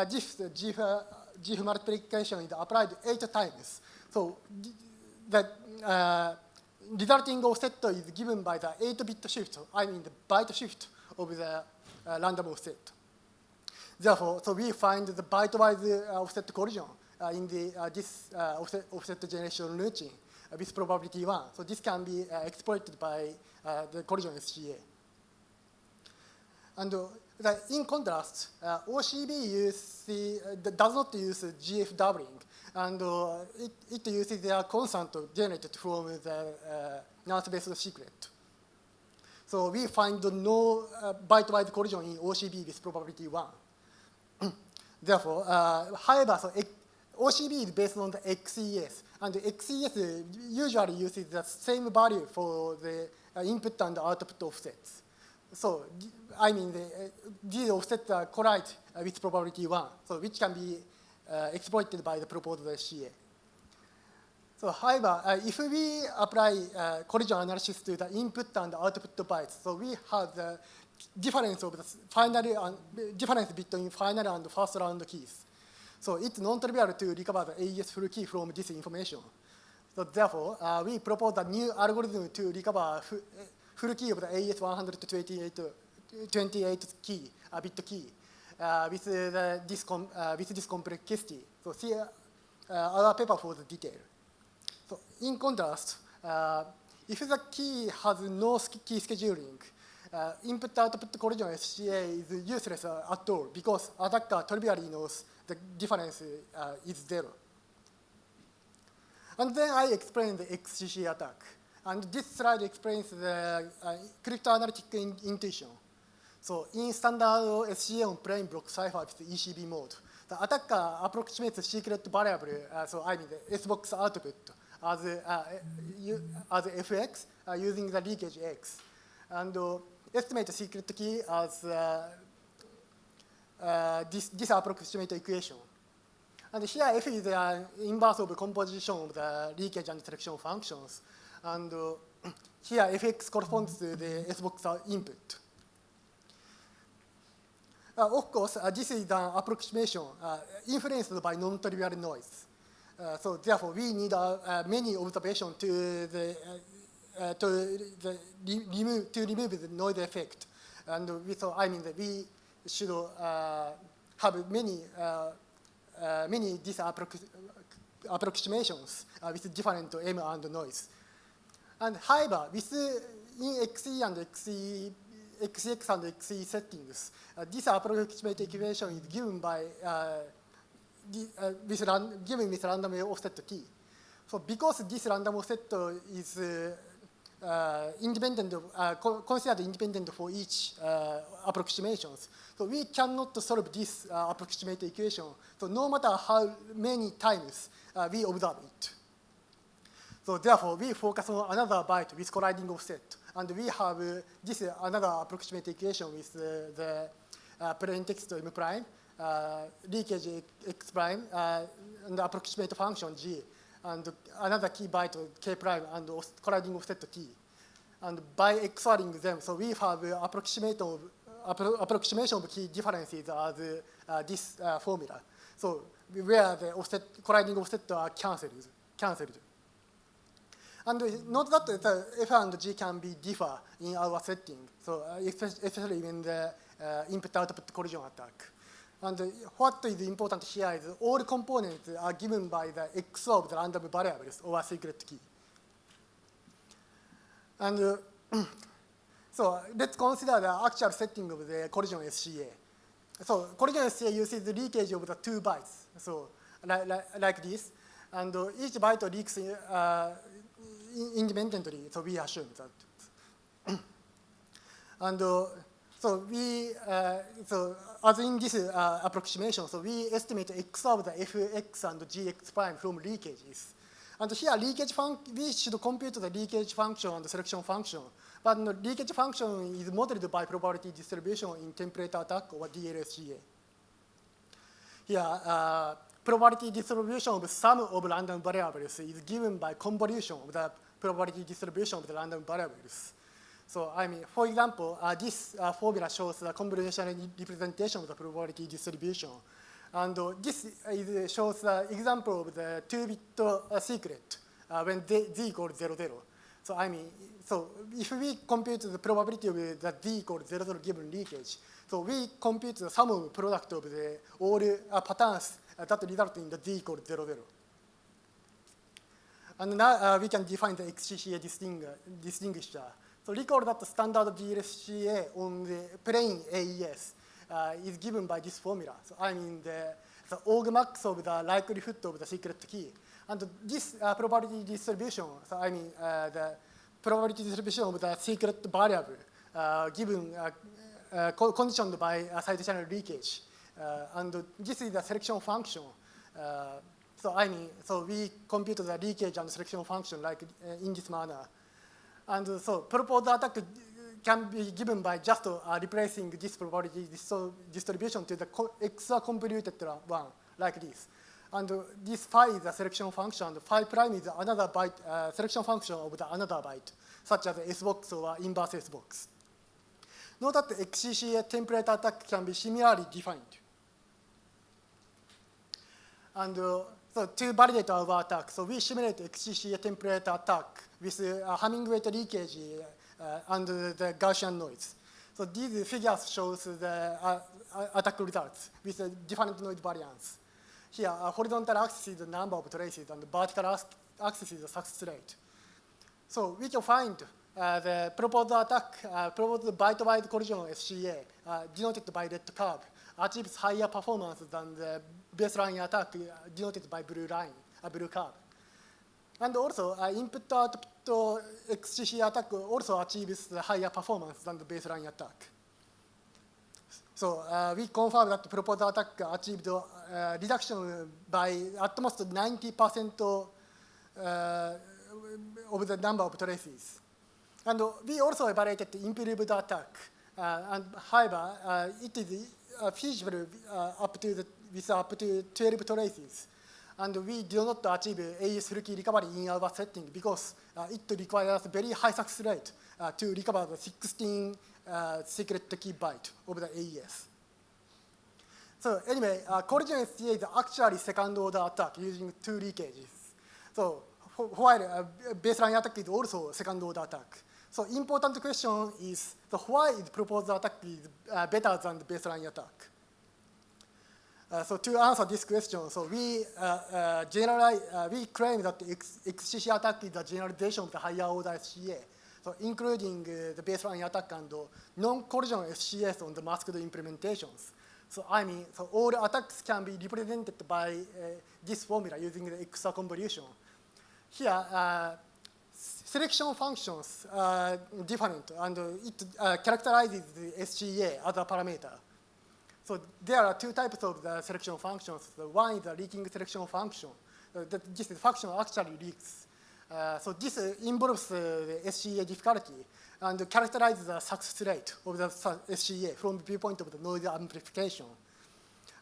Speaker 6: this GF multiplication is applied 8 times, so the resulting offset is given by the 8-bit shift, I mean the byte shift of the random offset. Therefore, so we find the byte-wise offset collision in this offset generation routine with probability 1. So this can be exploited by the collision SCA. And in contrast, OCB does not use GF doubling, and it uses a constant generated from the nonce-based secret. So we find no byte-wise collision in OCB with probability 1. Therefore, however, so OCB is based on the XES, and the XES usually uses the same value for the input and output offsets. So, I mean, these offsets collide with probability 1, so which can be exploited by the proposed SCA. So, however, if we apply collision analysis to the input and output bytes, so we have the difference of the difference between final and first round keys. So it's non-trivial to recover the AES full key from this information. So therefore, we propose a new algorithm to recover full key of the AES 128 key, bit key, with this complexity. So see our paper for the detail. So in contrast, if the key has no key scheduling, input-output collision SCA is useless at all because attacker trivially knows the difference is 0. And then I explain the XGC attack. And this slide explains the cryptanalytic intuition. So in standard SCA on plain block cipher with ECB mode, the attacker approximates the secret variable, so I mean the S-box output as fx using the leakage x. And estimate the secret key as this approximate equation. And here f is the inverse of composition of the leakage and selection functions. And here fx corresponds to the S-box input. Of course, this is an approximation influenced by non-trivial noise. So therefore, we need many observations to remove the noise effect. And so I mean that we should have many these approximations with different M and noise. And however, in XE and XEX and XE settings, this approximate equation is given by given with random offset key. So because this random offset is independent, considered independent for each approximations, so we cannot solve this approximate equation. So no matter how many times we observe it. So therefore, we focus on another byte with colliding offset, and we have this another approximate equation with the plain text M prime, leakage x prime, and the approximate function g, and another key byte k prime and colliding offset t. And by XORing them, so we have approximation of key differences as this formula. So where the colliding offset are cancelled. And note that the f and g can be differ in our setting, so especially when the input-output collision attack. And what is important here is all components are given by the XOR of the random variables or secret key. And so let's consider the actual setting of the collision SCA. So collision SCA uses the leakage of the 2 bytes, so like this, and each byte leaks independently, so we assume that. And so as in this approximation, so we estimate x of the fx and gx prime from leakages. And here, we should compute the leakage function and the selection function. But the leakage function is modeled by probability distribution in temperature attack or DLSCA. Here, probability distribution of sum of random variables is given by convolution of the probability distribution of the random variables. So, I mean, for example, this formula shows the convolutional representation of the probability distribution. And this shows the example of the 2-bit secret when z equals 0, 0. So, I mean, so if we compute the probability of the z equals 0, 0 given leakage, so we compute the sum of product of the all patterns that result in the z equals 0, 0. And now we can define the XCCA distinguisher. So recall that the standard DLSCA on the plane AES is given by this formula. So I mean the argmax of the likelihood of the secret key. And this probability distribution, so I mean the probability distribution of the secret variable given conditioned by side channel leakage. And this is the selection function. So I mean, so we compute the leakage and selection function like in this manner. And so proposed attack can be given by just replacing this probability distribution to the extra convoluted one, like this. And this phi is the selection function, and phi prime is another byte, selection function of the another byte, such as S box or inverse S box. Note that the XCCA template attack can be similarly defined. And so to validate our attack, so we simulate XCCA template attack with Hamming weight leakage and the Gaussian noise. So these figures shows the attack results with different noise variance. Here, horizontal axis is the number of traces, and the vertical axis is the success rate. So we can find the proposed attack, proposed byte-wide collision SCA, denoted by red curve, achieves higher performance than the baseline attack denoted by blue curve. And also, input-output XCC attack also achieves the higher performance than the baseline attack. So we confirm that the proposed attack achieved reduction by at most 90% of the number of traces. And we also evaluated the improved attack. And however, it is feasible with up to 12 traces. And we do not achieve AES full key recovery in our setting because it requires very high success rate to recover the 16 secret key byte of the AES. So anyway, collision SCA is actually second order attack using 2 leakages. So while baseline attack is also second order attack. So important question is, so why is proposed attack is better than the baseline attack? So to answer this question, so we we claim that the XCC attack is a generalization of the higher order SCA, so including the baseline attack and non-collision SCAs on the masked implementations. So I mean, so all attacks can be represented by this formula using the extra convolution. here, selection functions are different, and it characterizes the SGA as a parameter. So there are two types of the selection functions. The one is a leaking selection function. This function actually leaks. So this involves the SGA difficulty and characterizes the success rate of the SGA from the viewpoint of the noise amplification.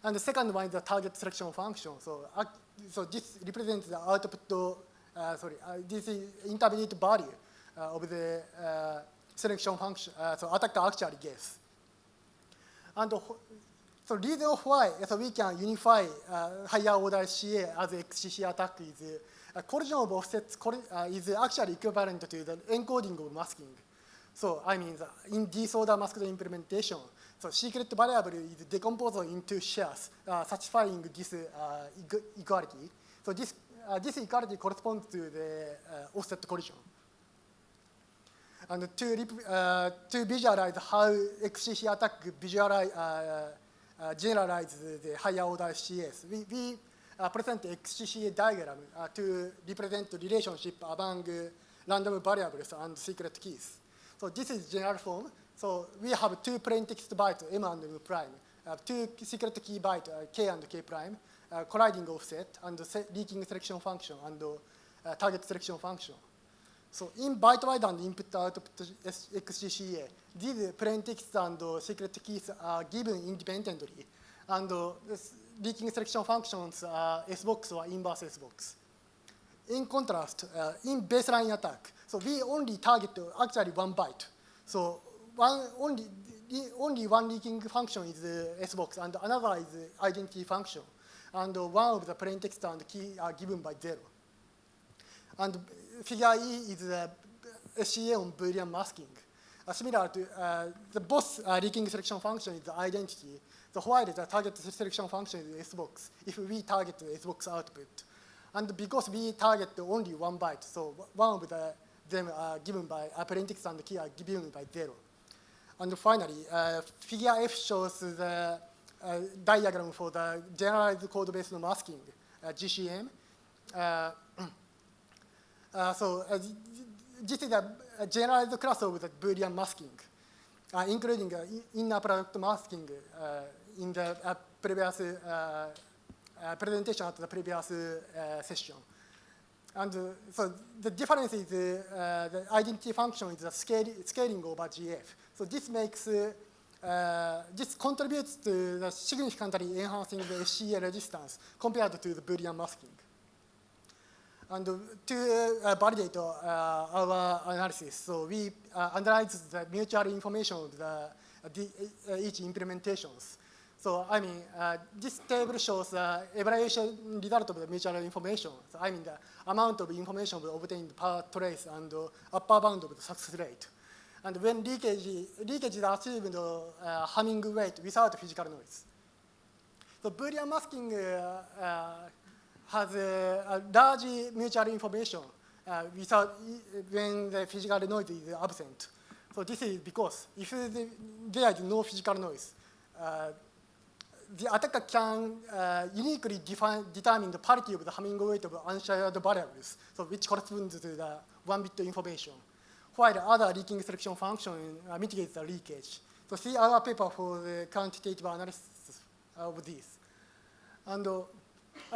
Speaker 6: And the second one is the target selection function. So this represents the output, this is intermediate value of the selection function, so attacker actually gets. And so reason why we can unify higher order SCA as XCC attack is collision of offsets is actually equivalent to the encoding of masking. So I mean, in disorder masked implementation, so secret variable is decomposed into shares, satisfying this equality. So this equality corresponds to the offset collision. And to visualize how XCC attack generalize the higher order SCS, we present the XCC diagram to represent the relationship among random variables and secret keys. So this is general form. So we have two plain text bytes, M and M prime, two secret key bytes, K and K prime, colliding offset, and leaking selection function, and target selection function. So in byte-wide and input-output XCCA, these plain text and secret keys are given independently, and leaking selection functions are S-box or inverse S-box. In contrast, in baseline attack, so we only target actually one byte. So only one leaking function is S-box, and another is identity function. And one of the plain text and key are given by 0. And figure E is SCA on Boolean masking. Similar to the both leaking selection function is the identity. So while the target selection function is S-box, if we target the S-box output. And because we target only one byte, so one of them are given by plain text and key are given by 0. And finally, figure F shows the diagram for the generalized code-based masking, GCM. So this is a generalized class of the Boolean masking, including inner product masking in the previous presentation at the previous session. And so the difference is the identity function is the scaling over GF. So this makes this contributes to the significantly enhancing the SCA resistance compared to the Boolean masking. And to validate our analysis, so we analyze the mutual information of each implementations. So I mean, this table shows the evaluation result of the mutual information. So I mean, the amount of information obtained per trace and upper bound of the success rate. And when leakage is achieved Hamming weight without physical noise. So Boolean masking has a large mutual information when the physical noise is absent. So this is because if there is no physical noise, the attacker can uniquely determine the parity of the Hamming weight of unshared variables, so which corresponds to the one-bit information, while other leaking selection function mitigates the leakage. So see our paper for the quantitative analysis of this. And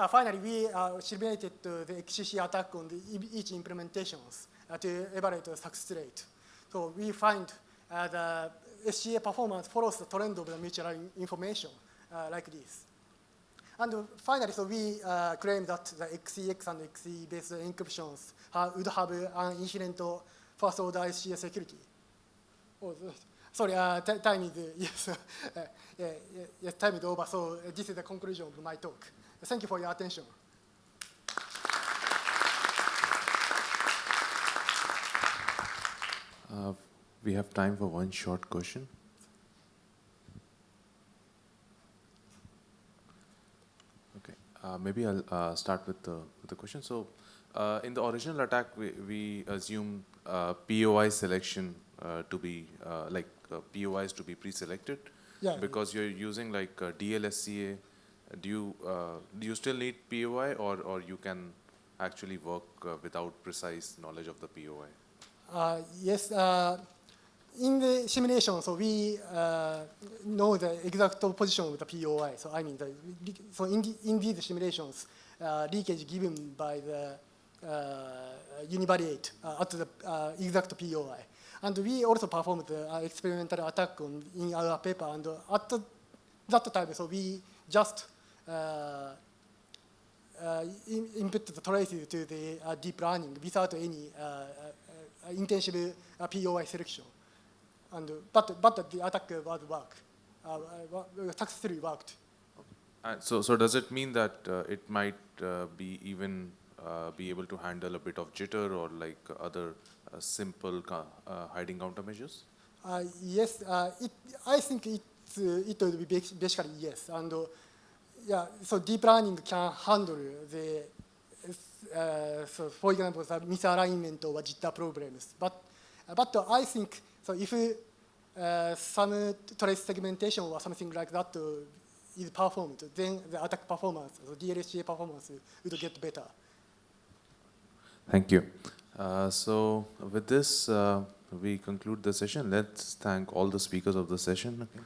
Speaker 6: finally, we simulated the XCC attack on each implementations to evaluate the success rate. So we find the SCA performance follows the trend of the mutual information like this. And finally, so we claim that the XEX and XE-based encryptions would have an inherent first-order SCA security. Oh, sorry, time is yes, yes, time is over. So this is the conclusion of my talk. Thank you for your attention.
Speaker 1: We have time for one short question. Okay, maybe I'll start with the question. So, in the original attack, we assume POI selection to be POIs to be pre-selected,
Speaker 6: Yeah.
Speaker 1: because you're using like DLSCA. Do you still need POI, or you can actually work without precise knowledge of the POI?
Speaker 6: Yes, in the simulation, so we know the exact position of the POI. So I mean, in these simulations, leakage given by the univariate at the exact POI. And we also performed the experimental attack in our paper. And at that time, so we just input the traces to the deep learning without any intensive POI selection. And but the attack successfully worked.
Speaker 1: So does it mean that it might be even be able to handle a bit of jitter or like other simple hiding countermeasures?
Speaker 6: Yes, I think it will be basically yes. And yeah, so deep learning can handle the, so for example, the misalignment or jitter problems. But I think so if some trace segmentation or something like that is performed, then the attack performance, the DLSA performance would get better.
Speaker 1: Thank you. So with this, we conclude the session. Let's thank all the speakers of the session. Okay.